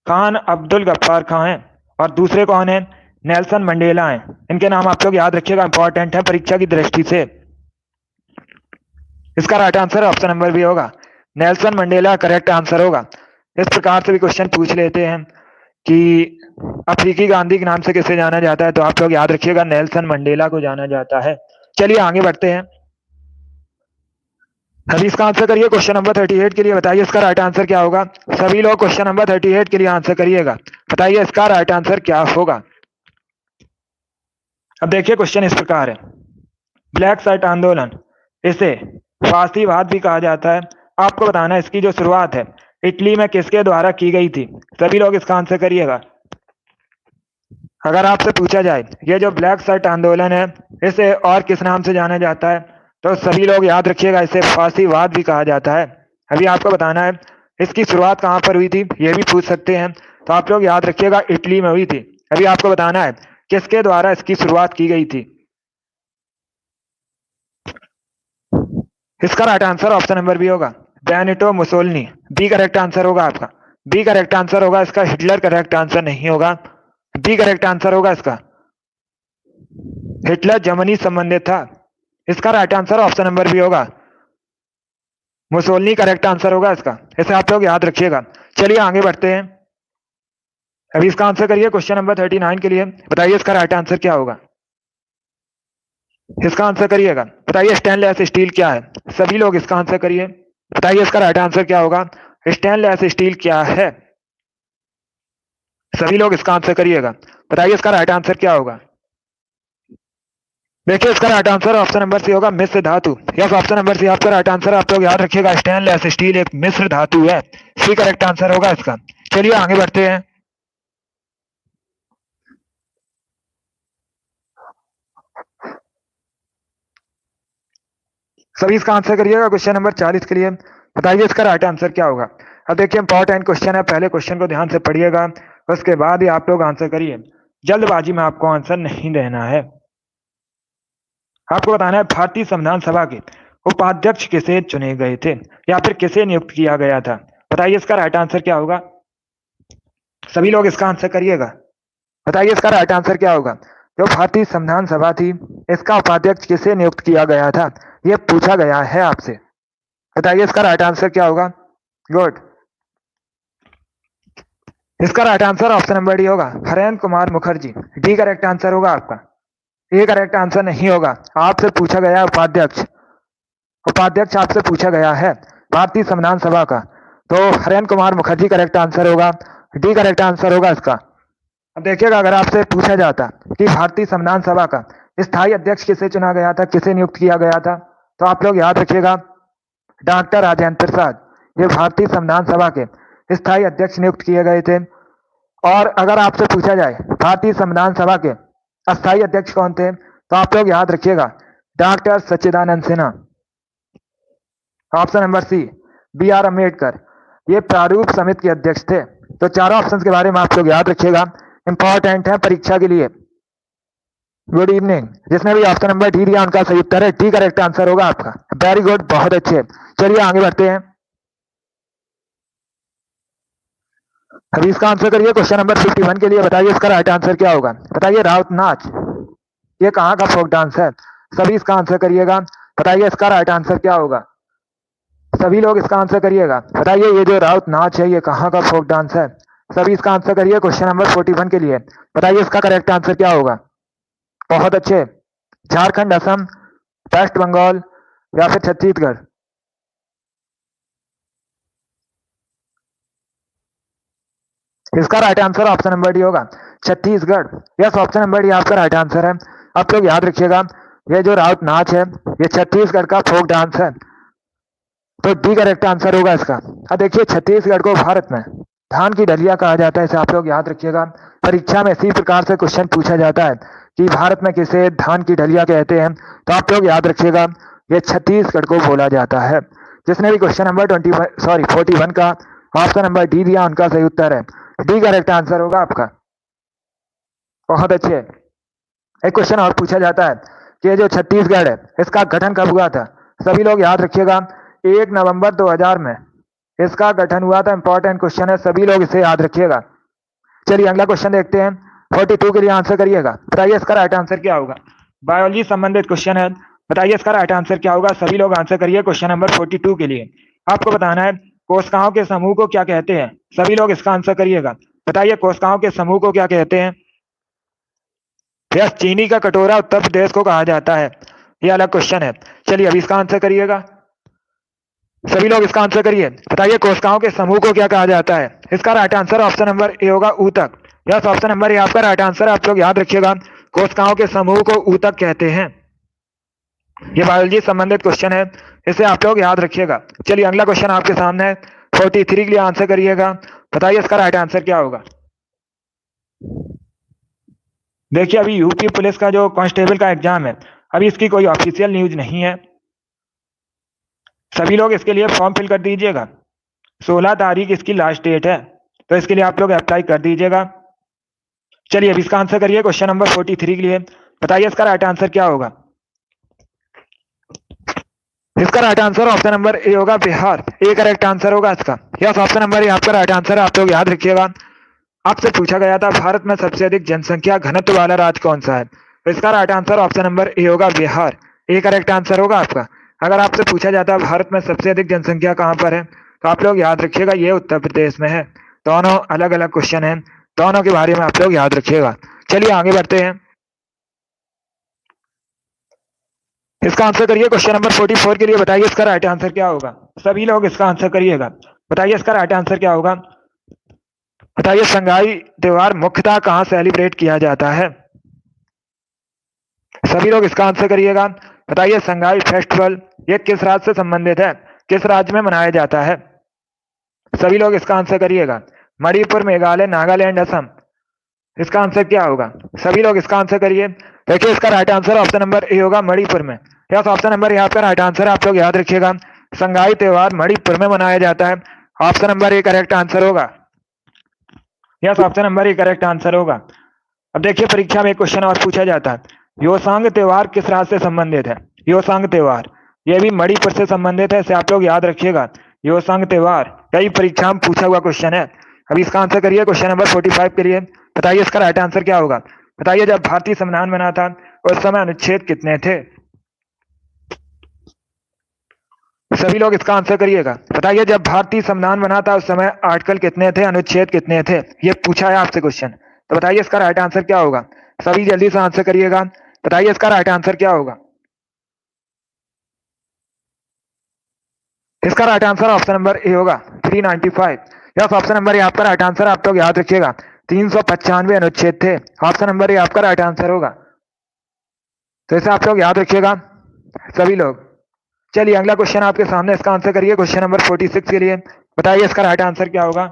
खान अब्दुल गफ्फार खां हैं और दूसरे कौन है, नेल्सन मंडेला हैं। इनके नाम आप लोग याद रखिएगा, इंपॉर्टेंट है परीक्षा की दृष्टि से। इसका right answer option number B होगा, नेल्सन मंडेला करेक्ट आंसर होगा। इस प्रकार से भी क्वेश्चन पूछ लेते हैं कि अफ्रीकी गांधी के नाम से किसे जाना जाता है, तो आप लोग याद रखिएगा नेल्सन मंडेला को जाना जाता है। चलिए आगे बढ़ते हैं। अभी इसका आंसर करिए क्वेश्चन नंबर 38 के लिए। बताइए इसका राइट आंसर क्या होगा। सभी लोग क्वेश्चन नंबर 38 के लिए आंसर करिएगा। बताइए इसका राइट आंसर क्या होगा। अब देखिए क्वेश्चन इस प्रकार है, ब्लैक शर्ट आंदोलन, इसे फांसीवाद भी कहा जाता है। आपको बताना है इसकी जो शुरुआत है इटली में किसके द्वारा की गई थी। सभी लोग इसका आंसर करिएगा। अगर आपसे पूछा जाए ये जो ब्लैक शर्ट आंदोलन है इसे और किस नाम से जाना जाता है, तो सभी लोग याद रखिएगा, इसे फांसीवाद भी कहा जाता है। अभी आपको बताना है इसकी शुरुआत कहाँ पर हुई थी, ये भी पूछ सकते हैं, तो आप लोग याद रखिएगा इटली में हुई थी। अभी आपको बताना है किसके द्वारा इसकी शुरुआत की गई थी। इसका right answer option number B होगा, Benito Mussolini, B correct answer होगा आपका। बी करेक्ट आंसर होगा इसका, हिटलर करेक्ट आंसर नहीं होगा, बी करेक्ट आंसर होगा इसका। हिटलर जर्मनी संबंधित था, इसका right answer option number B होगा, मुसोलिनी करेक्ट आंसर होगा इसका। इसे आप लोग याद रखिएगा। चलिए आगे बढ़ते हैं। अभी इसका आंसर करिए क्वेश्चन नंबर 39 के लिए। बताइए इसका राइट आंसर क्या होगा। इसका आंसर करिएगा। बताइए स्टेनलेस स्टील क्या है। सभी लोग इसका आंसर करिए। बताइए इसका राइट आंसर क्या होगा। स्टेनलेस स्टील क्या है। सभी लोग इसका आंसर करिएगा। बताइए इसका राइट आंसर क्या होगा। देखिए इसका right answer option number C होगा मिश्र धातु। यस, ऑप्शन नंबर सी आपका राइट आंसर। आप लोग याद रखिएगा स्टेनलेस स्टील एक मिश्र धातु है। सी करेक्ट आंसर होगा इसका। चलिए आगे बढ़ते हैं। सभी इसका आंसर करिएगा क्वेश्चन नंबर 40 के लिए। बताइए इसका राइट आंसर क्या होगा। अब देखिए इंपॉर्टेंट क्वेश्चन है, पहले क्वेश्चन को ध्यान से पढ़िएगा, उसके बाद ही आप लोग आंसर करिए। जल्दबाजी में आपको आंसर नहीं देना है। आपको बताना है भारतीय संविधान सभा के उपाध्यक्ष किसे चुने गए थे या फिर किसे नियुक्त किया गया था। बताइए इसका राइट आंसर क्या होगा। सभी लोग इसका आंसर करिएगा। बताइए इसका राइट आंसर क्या होगा। जो भारतीय संविधान सभा थी, इसका उपाध्यक्ष किसे नियुक्त किया गया था, यह पूछा गया है आपसे। बताइए इसका राइट आंसर क्या होगा। गुड। इसका right answer option number D होगा, Harendra Kumar Mukherjee. D correct answer होगा आपका। ए करेक्ट आंसर नहीं होगा। आपसे पूछा गया उपाध्यक्ष, उपाध्यक्ष आपसे पूछा गया है भारतीय संविधान सभा का, तो हरेंद्र कुमार मुखर्जी करेक्ट आंसर होगा। डी करेक्ट आंसर होगा इसका। अब देखिएगा अगर आपसे पूछा जाता कि भारतीय संविधान सभा का स्थायी अध्यक्ष किसे चुना गया था, किसे नियुक्त किया गया था, तो आप लोग याद रखिएगा डॉक्टर राजेंद्र प्रसाद, ये भारतीय संविधान सभा के स्थायी अध्यक्ष नियुक्त किए गए थे। और अगर आपसे पूछा जाए भारतीय संविधान सभा के अस्थायी अध्यक्ष कौन थे, तो आप लोग याद रखिएगा doctor Sachchidanand Sinha. Option number C B R Ambedkar, ये प्रारूप समिति के अध्यक्ष थे। तो चारों ऑप्शन के बारे में आप लोग याद रखिएगा, इंपॉर्टेंट है परीक्षा के लिए। Good evening. जिसने भी ऑप्शन नंबर डी दिया उनका सही उत्तर है डी करेक्ट आंसर होगा आपका। वेरी गुड, बहुत अच्छे। चलिए आगे बढ़ते हैं। अभी इसका आंसर करिए क्वेश्चन नंबर 51 के लिए। बताइए इसका राइट आंसर क्या होगा। बताइए राउत नाच ये कहाँ का फोक डांस है। सभी इसका आंसर करिएगा। बताइए इसका राइट आंसर क्या होगा। सभी लोग इसका आंसर करिएगा। बताइए ये जो राउत नाच है ये कहाँ का फोक डांस है। सभी इसका आंसर करिए क्वेश्चन नंबर 41 के लिए। बताइए इसका करेक्ट आंसर क्या होगा। बहुत अच्छे। झारखंड, असम, वेस्ट बंगाल या फिर छत्तीसगढ़। इसका right answer option number D होगा, Chhattisgarh. Yes, option number D आपका राइट आंसर है। आप लोग याद रखिएगा ये जो राउत नाच है ये छत्तीसगढ़ का फोक डांस है, तो डी करेक्ट आंसर होगा इसका। अब देखिए छत्तीसगढ़ को भारत में धान की डलिया कहा जाता है, इसे आप लोग याद रखिएगा। परीक्षा में इसी प्रकार से क्वेश्चन पूछा जाता है कि भारत में किसे धान की डलिया कहते हैं, तो आप लोग याद रखिएगा ये छत्तीसगढ़ को बोला जाता है। जिसने भी क्वेश्चन नंबर 41 का ऑप्शन नंबर डी दिया उनका सही उत्तर है डी करेक्ट आंसर होगा आपका। बहुत अच्छे। एक क्वेश्चन और पूछा जाता है कि ये जो छत्तीसगढ़ है इसका गठन कब हुआ था। सभी लोग याद रखिएगा 1 नवंबर 2000 में इसका गठन हुआ था। इंपॉर्टेंट क्वेश्चन है, सभी लोग इसे याद रखिएगा। चलिए अगला क्वेश्चन देखते हैं। 42 के लिए आंसर करिएगा। बताइए इसका राइट आंसर क्या होगा। बायोलॉजी संबंधित क्वेश्चन है। बताइए इसका राइट आंसर क्या होगा। सभी लोग आंसर करिए क्वेश्चन नंबर 42 के लिए। आपको बताना है कोशिकाओं के समूह को क्या कहते हैं। सभी लोग इसका आंसर करिएगा। बताइए कोशिकाओं के समूह को क्या कहते हैं। यस, चीनी का कटोरा उत्तर प्रदेश को कहा जाता है। ये अलग क्वेश्चन है। चलिए अभी इसका आंसर करिएगा। सभी लोग इसका आंसर करिए। बताइए कोशिकाओं के समूह को क्या कहा जाता है। इसका right answer option number A होगा, ऊतक। यस, ऑप्शन नंबर ए आपका राइट आंसर है। आप लोग याद रखिएगा कोशिकाओं के समूह को ऊतक कहते हैं। ये बायोलॉजी संबंधित क्वेश्चन है, इसे आप लोग याद रखिएगा। चलिए अगला क्वेश्चन आपके सामने है। 43 के लिए आंसर करिएगा। बताइए इसका राइट आंसर क्या होगा। देखिए अभी यूपी पुलिस का जो कांस्टेबल का एग्जाम है, अभी इसकी कोई ऑफिशियल न्यूज नहीं है। सभी लोग इसके लिए फॉर्म फिल कर दीजिएगा। 16 तारीख इसकी लास्ट डेट है, तो इसके लिए आप लोग अप्लाई कर दीजिएगा। चलिए अभी इसका आंसर करिए क्वेश्चन नंबर 43 के लिए। बताइए इसका राइट आंसर क्या होगा। इसका right answer option number A होगा, बिहार। ए करेक्ट आंसर होगा इसका। यस, ऑप्शन नंबर ए आपका राइट आंसर है। आप लोग याद रखिएगा। आपसे पूछा गया था भारत में सबसे अधिक जनसंख्या घनत्व वाला राज्य कौन सा है, तो इसका right answer option number A होगा, बिहार। ए करेक्ट आंसर होगा आपका। अगर आपसे पूछा जाता है भारत में सबसे अधिक जनसंख्या कहाँ पर है, तो आप लोग याद रखिएगा ये उत्तर प्रदेश में है। दोनों अलग अलग क्वेश्चन है, दोनों के बारे में आप लोग याद रखिएगा। चलिए आगे बढ़ते हैं। इसका आंसर करिए क्वेश्चन नंबर 44 के लिए। बताइए इसका राइट आंसर क्या होगा। सभी लोग इसका आंसर करिएगा। बताइए इसका राइट आंसर क्या होगा। बताइए संगाई त्योहार मुख्यतः कहाँ सेलिब्रेट किया जाता है। सभी लोग इसका आंसर करिएगा। बताइए संगाई फेस्टिवल ये किस राज्य से संबंधित है, किस राज्य में मनाया जाता है? सभी लोग इसका आंसर करिएगा। मणिपुर, मेघालय, नागालैंड, असम। इसका आंसर क्या होगा? सभी लोग इसका आंसर करिए। देखिए इसका right answer option number A होगा, मणिपुर में। यस, ऑप्शन नंबर ए आपका राइट आंसर है। आप लोग याद रखिएगा, संगाई त्योहार मणिपुर में मनाया जाता है। Option number A correct answer होगा। Yes, option number A correct answer होगा। अब देखिए परीक्षा में एक क्वेश्चन और पूछा जाता है, योसांग त्योहार किस राज्य से संबंधित है? योसांग त्योहार ये भी मणिपुर से संबंधित है, इसे आप लोग याद रखिएगा। योसांग त्योहार कई परीक्षा में पूछा हुआ क्वेश्चन है। अभी इसका आंसर करिए क्वेश्चन नंबर 45 के लिए। बताइए इसका राइट आंसर क्या होगा? बताइए जब भारतीय संविधान बना था उस समय अनुच्छेद कितने थे? सभी लोग इसका आंसर करिएगा। बताइए जब भारतीय संविधान बना था उस समय आर्टिकल कितने थे, अनुच्छेद कितने थे? ये पूछा है आपसे क्वेश्चन। तो बताइए इसका राइट आंसर क्या होगा? सभी जल्दी से आंसर करिएगा। बताइए इसका राइट आंसर क्या होगा? इसका right answer option number A होगा, 395। यस, ऑप्शन नंबर ए आपका राइट आंसर। आप लोग याद रखिएगा 395 अनुच्छेद थे। ऑप्शन नंबर ए आपका राइट आंसर होगा। तो इसे आप लोग याद रखिएगा सभी लोग। चलिए अगला क्वेश्चन आपके सामने, इसका आंसर करिए क्वेश्चन नंबर 46 के लिए। बताइए इसका राइट आंसर क्या होगा?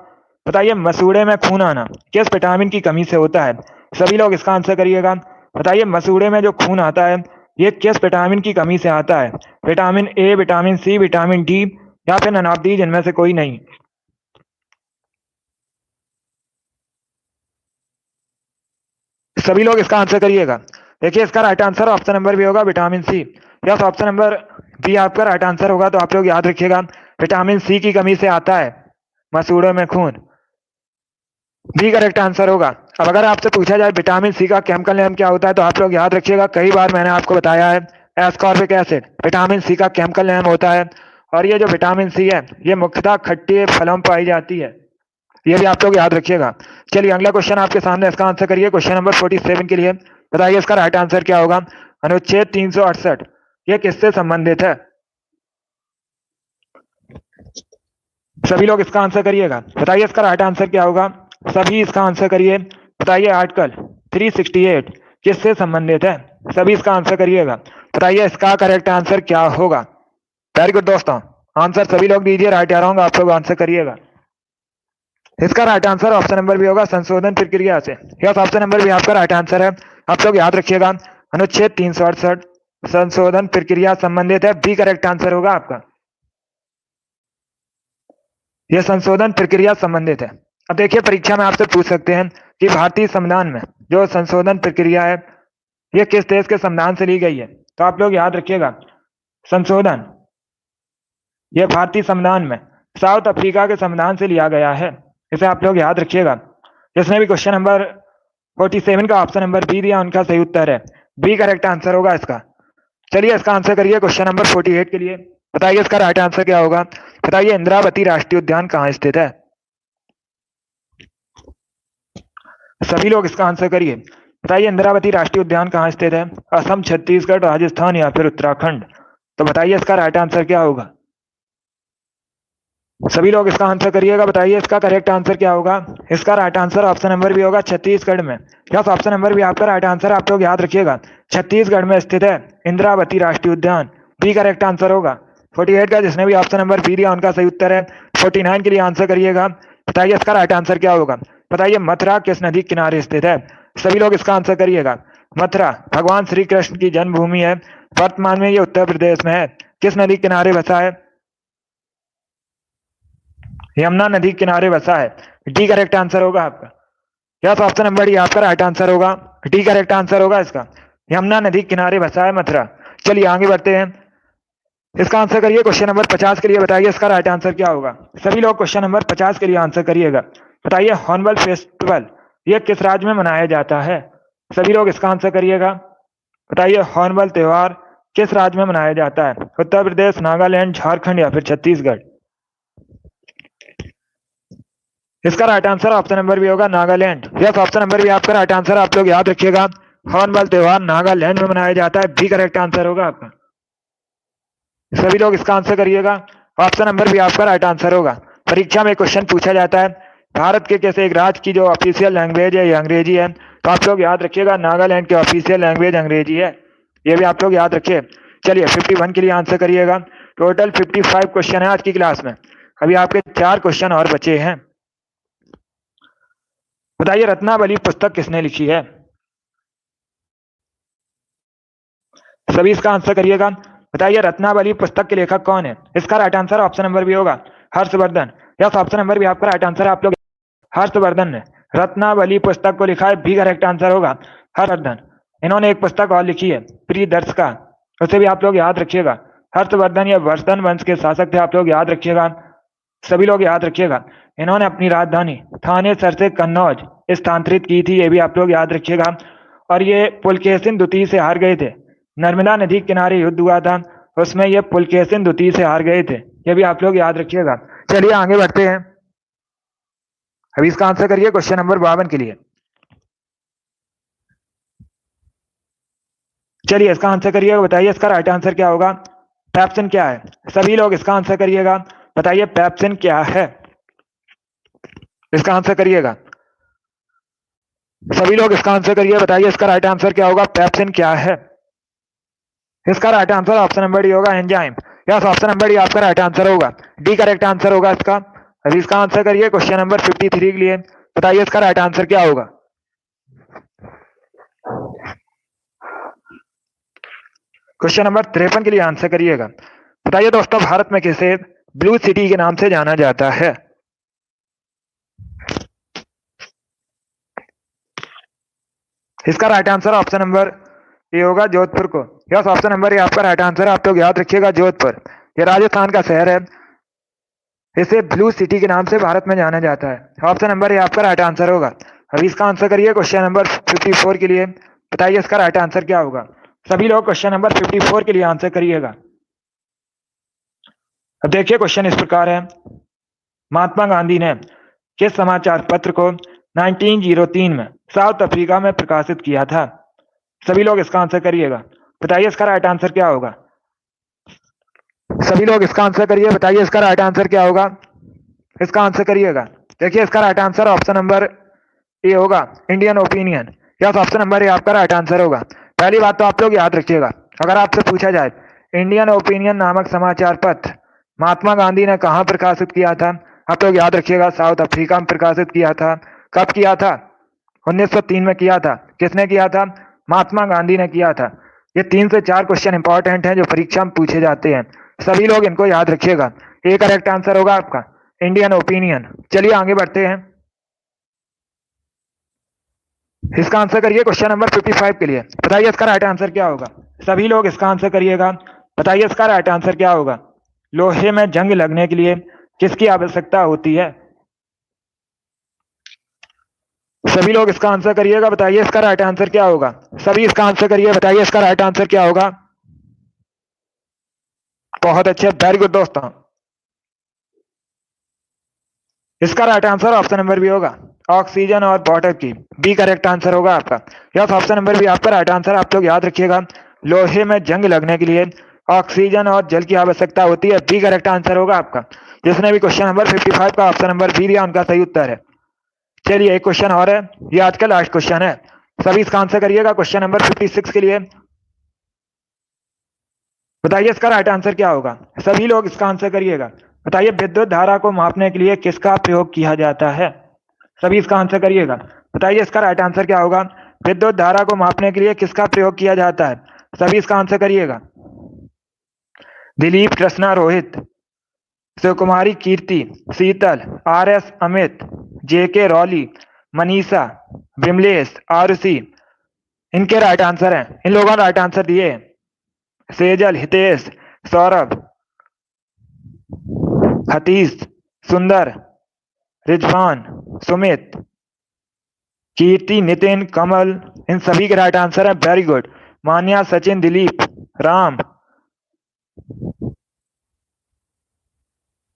बताइए मसूड़े में खून आना किस विटामिन की कमी से होता है? सभी लोग इसका आंसर करिएगा। बताइए मसूड़े में जो खून आता है ये किस विटामिन की कमी से आता है? Vitamin A, vitamin C, vitamin D या फिर नन ऑफ दीज, इनमें से कोई नहीं। सभी लोग इसका आंसर करिएगा। देखिए इसका right answer option number B होगा, vitamin C. Yes, option number B आपका राइट आंसर होगा। तो आप लोग याद रखिएगा विटामिन सी की कमी से आता है मसूड़ों में खून। बी करेक्ट आंसर होगा। अब अगर आपसे पूछा जाए विटामिन सी का केमिकल नेम क्या होता है, तो आप लोग याद रखिएगा, कई बार मैंने आपको बताया है, एस्कॉर्बिक एसिड विटामिन सी का केमिकल नेम होता है। और ये जो विटामिन सी है ये मुख्यतः खट्टे फलों में पाई जाती है, ये भी आप लोग याद रखिएगा। चलिए अगला क्वेश्चन आपके सामने, इसका आंसर करिए क्वेश्चन नंबर 47 के लिए। बताइए इसका राइट आंसर क्या होगा? अनुच्छेद 368 ये किससे संबंधित है? सभी लोग इसका आंसर करिएगा। बताइए इसका राइट आंसर क्या होगा? सभी इसका आंसर करिए। बताइए आर्टिकल 368 किससे संबंधित है? सभी इसका आंसर करिएगा। बताइए इसका करेक्ट आंसर क्या होगा? वेरी गुड दोस्तों, आंसर सभी लोग दीजिए, राइट या रॉन्ग आप लोग आंसर करिएगा। इसका right answer option number B होगा, संशोधन प्रक्रिया से। यस, ऑप्शन नंबर भी आपका राइट आंसर है। आप लोग याद रखिएगा अनुच्छेद 368 संशोधन प्रक्रिया संबंधित है। बी करेक्ट आंसर होगा आपका, यह संशोधन प्रक्रिया संबंधित है। अब देखिए परीक्षा में आपसे पूछ सकते हैं कि भारतीय संविधान में जो संशोधन प्रक्रिया है यह किस देश के संविधान से ली गई है? तो आप लोग याद रखिएगा संशोधन यह भारतीय संविधान में साउथ अफ्रीका के संविधान से लिया गया है, इसे आप लोग याद रखिएगा। जिसने भी क्वेश्चन नंबर 47 का ऑप्शन नंबर बी दिया उनका सही उत्तर है, बी करेक्ट आंसर होगा इसका। चलिए इसका आंसर करिए क्वेश्चन नंबर 48 के लिए। बताइए इसका राइट आंसर क्या होगा? बताइए इंद्रावती राष्ट्रीय उद्यान कहाँ स्थित है? सभी लोग इसका आंसर करिए। बताइए इंद्रावती राष्ट्रीय उद्यान कहाँ स्थित है? असम, छत्तीसगढ़, राजस्थान या फिर उत्तराखंड? तो बताइए इसका राइट आंसर क्या होगा? सभी लोग इसका आंसर करिएगा। बताइए इसका करेक्ट आंसर क्या होगा? इसका right answer option number B होगा, छत्तीसगढ़ में। यस, ऑप्शन नंबर भी आपका राइट आंसर। आप लोग याद रखिएगा छत्तीसगढ़ में स्थित है इंद्रावती राष्ट्रीय उद्यान, बी करेक्ट आंसर होगा। 48 का जिसने भी ऑप्शन नंबर बी दिया उनका सही उत्तर है। 49 के लिए आंसर करिएगा। बताइए इसका राइट आंसर क्या होगा? बताइए मथुरा किस नदी किनारे स्थित है? सभी लोग इसका आंसर करिएगा। मथुरा भगवान श्री कृष्ण की जन्मभूमि है, वर्तमान में ये उत्तर प्रदेश में है। किस नदी किनारे बसा है? यमुना नदी किनारे बसा है, डी करेक्ट आंसर होगा आपका। यस, ऑप्शन नंबर डी आपका राइट आंसर होगा, डी करेक्ट आंसर होगा इसका। यमुना नदी किनारे बसा है मथुरा। चलिए आगे बढ़ते हैं, इसका आंसर करिए क्वेश्चन नंबर 50 के लिए। बताइए इसका राइट आंसर क्या होगा? सभी लोग क्वेश्चन नंबर 50 के लिए आंसर करिएगा। बताइए हॉर्नबिल फेस्टिवल ये किस राज्य में मनाया जाता है? सभी लोग इसका आंसर करिएगा। बताइए हॉर्नबिल त्योहार किस राज्य में मनाया जाता है? उत्तर प्रदेश, नागालैंड, झारखंड या फिर छत्तीसगढ़? इसका right answer option number B होगा, नागालैंड। यस, ऑप्शन नंबर भी आपका राइट आंसर। आप लोग याद रखिएगा हॉर्नबिल त्योहार नागालैंड में मनाया जाता है, बी करेक्ट आंसर होगा आपका। सभी लोग इसका आंसर करिएगा। ऑप्शन नंबर भी आपका राइट आंसर होगा। परीक्षा में क्वेश्चन पूछा जाता है भारत के कैसे एक राज्य की जो ऑफिशियल लैंग्वेज है ये अंग्रेजी है, तो आप लोग याद रखिएगा नागालैंड की ऑफिशियल लैंग्वेज अंग्रेजी है। ये भी आप लोग याद रखिए। चलिए 51 के लिए आंसर करिएगा। टोटल 55 क्वेश्चन है आज की क्लास में। अभी आपके 4 क्वेश्चन और बचे हैं। बताइए रत्नावली पुस्तक किसने लिखी है? सभी इसका आंसर करिएगा। बताइए रत्नावली पुस्तक के लेखक कौन है? इसका right answer option number B होगा Harshvardhan. Yes, option number B आपका राइट आंसर है। आप लोग हर्षवर्धन ने रत्नावली पुस्तक को लिखा है, बी करेक्ट आंसर होगा हर्षवर्धन। इन्होंने एक पुस्तक और लिखी है प्रियदर्शिका, उसे भी आप लोग याद रखिएगा। हर्षवर्धन या वर्धन वंश के शासक थे, आप लोग याद रखिएगा। सभी लोग याद रखिएगा। इन्होंने अपनी राजधानी थानेसर से कन्नौज स्थानांतरित की थी, ये भी आप लोग याद रखिएगा। और ये पुलकेशिन द्वितीय से हार गए थे। नर्मदा नदी किनारे युद्ध हुआ था, उसमें ये पुलकेशिन द्वितीय से हार गए थे, ये भी आप लोग याद रखिएगा। चलिए आगे बढ़ते हैं। अभी इसका आंसर करिए क्वेश्चन नंबर 52 के लिए। चलिए इसका आंसर करिएगा। बताइए इसका राइट आंसर क्या होगा? पेप्सिन क्या है? सभी लोग इसका आंसर करिएगा। बताइए पेप्सिन क्या है? इसका आंसर करिएगा। सभी लोग इसका आंसर करिए। बताइए इसका राइट आंसर क्या होगा? पेप्सिन क्या है? इसका right answer option number D होगा enzyme. Yes, option number D आपका राइट आंसर होगा। डी करेक्ट आंसर होगा इसका। अभी इसका आंसर करिए क्वेश्चन नंबर 53 के लिए। बताइए इसका राइट आंसर क्या होगा? क्वेश्चन नंबर 53 के लिए आंसर करिएगा। बताइए दोस्तों भारत में किसे ब्लू सिटी के नाम से जाना जाता है? इसका right answer option number A होगा जोधपुर को। यस, ऑप्शन नंबर ए आपका राइट आंसर है। आप लोग याद रखिएगा जोधपुर, ये राजस्थान का शहर है। इसे ब्लू सिटी के नाम से भारत में जाना जाता है। ऑप्शन नंबर ए आपका राइट आंसर होगा। अभी इसका आंसर करिए क्वेश्चन नंबर 54 के लिए। बताइए इसका राइट आंसर क्या होगा? सभी लोग क्वेश्चन नंबर 54 के लिए आंसर करिएगा। अब देखिए क्वेश्चन इस प्रकार है। महात्मा गांधी ने किस समाचार पत्र को 1903 में साउथ अफ्रीका में प्रकाशित किया था? सभी लोग इसका आंसर करिएगा। बताइए इसका राइट आंसर क्या होगा? सभी लोग इसका आंसर करिए। बताइए इसका राइट आंसर क्या होगा? इसका आंसर करिएगा। देखिए इसका right answer option number A होगा Indian Opinion. Yes, option number A आपका राइट आंसर होगा। पहली बात तो आप लोग याद रखिएगा, अगर आपसे पूछा जाए इंडियन ओपिनियन नामक समाचार पत्र महात्मा गांधी ने कहां प्रकाशित किया था, आप लोग याद रखिएगा साउथ अफ्रीका में प्रकाशित किया था। कब किया था? 1903 में किया था। किसने किया था? महात्मा गांधी ने किया था। ये 3 से 4 क्वेश्चन इंपॉर्टेंट हैं जो परीक्षा में पूछे जाते हैं, सभी लोग इनको याद रखिएगा। ए करेक्ट आंसर होगा आपका इंडियन ओपिनियन। चलिए आगे बढ़ते हैं। इसका आंसर करिए क्वेश्चन नंबर 55 के लिए। बताइए इसका राइट आंसर क्या होगा? सभी लोग इसका आंसर करिएगा। बताइए इसका राइट आंसर क्या होगा? लोहे में जंग लगने के लिए किसकी आवश्यकता होती है? सभी लोग इसका आंसर करिएगा। बताइए इसका राइट आंसर क्या होगा? सभी इसका आंसर करिए। बताइए इसका राइट आंसर क्या होगा? बहुत अच्छे, वेरी गुड दोस्तों। इसका right answer option number B होगा ऑक्सीजन और वाटर की। बी करेक्ट आंसर होगा आपका। यस, ऑप्शन नंबर बी आपका राइट आंसर। आप लोग याद रखिएगा लोहे में जंग लगने के लिए ऑक्सीजन और जल की आवश्यकता होती है। बी करेक्ट आंसर होगा आपका। जिसने भी क्वेश्चन नंबर 55 का ऑप्शन नंबर बी दिया उनका सही उत्तर है। चलिए एक क्वेश्चन और है, ये आज का लास्ट क्वेश्चन है। सभी इसका आंसर करिएगा क्वेश्चन नंबर 56 के लिए। बताइए इसका राइट आंसर क्या होगा? सभी लोग इसका आंसर करिएगा। बताइए विद्युत धारा को मापने के लिए किसका प्रयोग किया जाता है? सभी इसका आंसर करिएगा। बताइए इसका राइट आंसर क्या होगा? विद्युत धारा को मापने के लिए किसका प्रयोग किया जाता है? सभी इसका आंसर करिएगा। दिलीप, कृष्णा, रोहित, शिवकुमारी, कीर्ति, शीतल, आर.एस. अमित, जे.के. रॉली, मनीषा, विमलेश, आरुषि, इनके राइट आंसर हैं। इन लोगों ने राइट आंसर दिए सेजल, हितेश, सौरभ, हतीश, सुंदर, रिजवान, सुमित, कीर्ति, नितिन, कमल, इन सभी के राइट आंसर है। Very good. मान्या, सचिन, दिलीप, राम,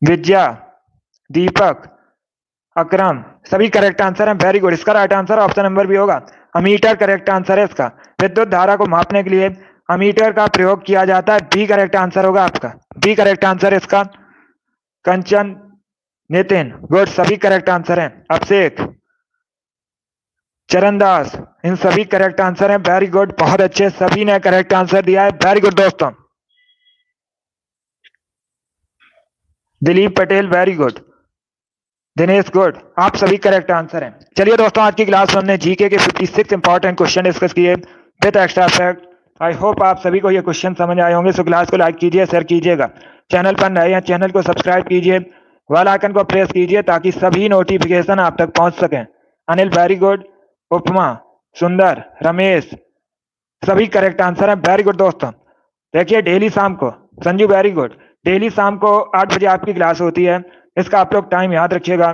विद्या, दीपक, अकरम, सभी करेक्ट आंसर है। Very good. इसका right answer option number B होगा अमीटर करेक्ट आंसर है इसका। विद्युत धारा को मापने के लिए अमीटर का प्रयोग किया जाता है। बी करेक्ट आंसर होगा आपका। बी करेक्ट आंसर है इसका। कंचन, नितिन, गुड, सभी करेक्ट आंसर हैं। अभिषेक, चरणदास, इन सभी करेक्ट आंसर हैं। वेरी गुड, बहुत अच्छे, सभी ने करेक्ट आंसर दिया है। वेरी गुड दोस्तों। Dilip Patel very good, Dinesh good, आप सभी करेक्ट आंसर हैं। चलिए दोस्तों, आज की क्लास में हमने जीके के 56 इंपॉर्टेंट क्वेश्चन डिस्कस किए with extra fact. I hope आप सभी को ये क्वेश्चन समझ आए होंगे। सो क्लास को लाइक कीजिए, शेयर कीजिएगा। चैनल पर नए हैं, चैनल को सब्सक्राइब कीजिए, बेल आइकन को प्रेस कीजिए ताकि सभी नोटिफिकेशन आप तक पहुंच सकें। अनिल वेरी गुड, उपमा, सुंदर, रमेश, सभी करेक्ट आंसर है। वेरी गुड दोस्तों। देखिए डेली शाम को, संजू वेरी गुड, डेली शाम को 8 बजे आपकी क्लास होती है। इसका आप लोग टाइम याद रखिएगा।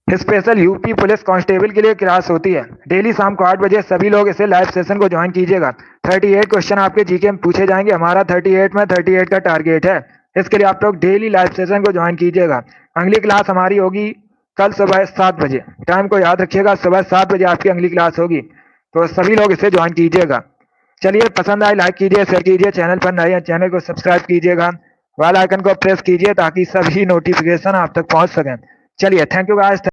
स्पेशल यूपी पुलिस कांस्टेबल के लिए क्लास होती है डेली शाम को 8 बजे। सभी लोग इसे लाइव सेशन को ज्वाइन कीजिएगा। 38 क्वेश्चन आपके जीके में पूछे जाएंगे। हमारा 38 में 38 का टारगेट है। इसके लिए आप लोग डेली लाइव सेशन को ज्वाइन कीजिएगा। अगली क्लास हमारी होगी कल सुबह 7 बजे। टाइम को याद रखिएगा, सुबह 7 बजे आपकी अगली क्लास होगी, तो सभी लोग इसे ज्वाइन कीजिएगा। चलिए, पसंद आए लाइक कीजिए, शेयर कीजिए। चैनल पर नए हैं, चैनल को सब्सक्राइब कीजिएगा, बेल आइकन को प्रेस कीजिए ताकि सभी नोटिफिकेशन आप तक पहुंच सकें। चलिए, थैंक यू गाइस।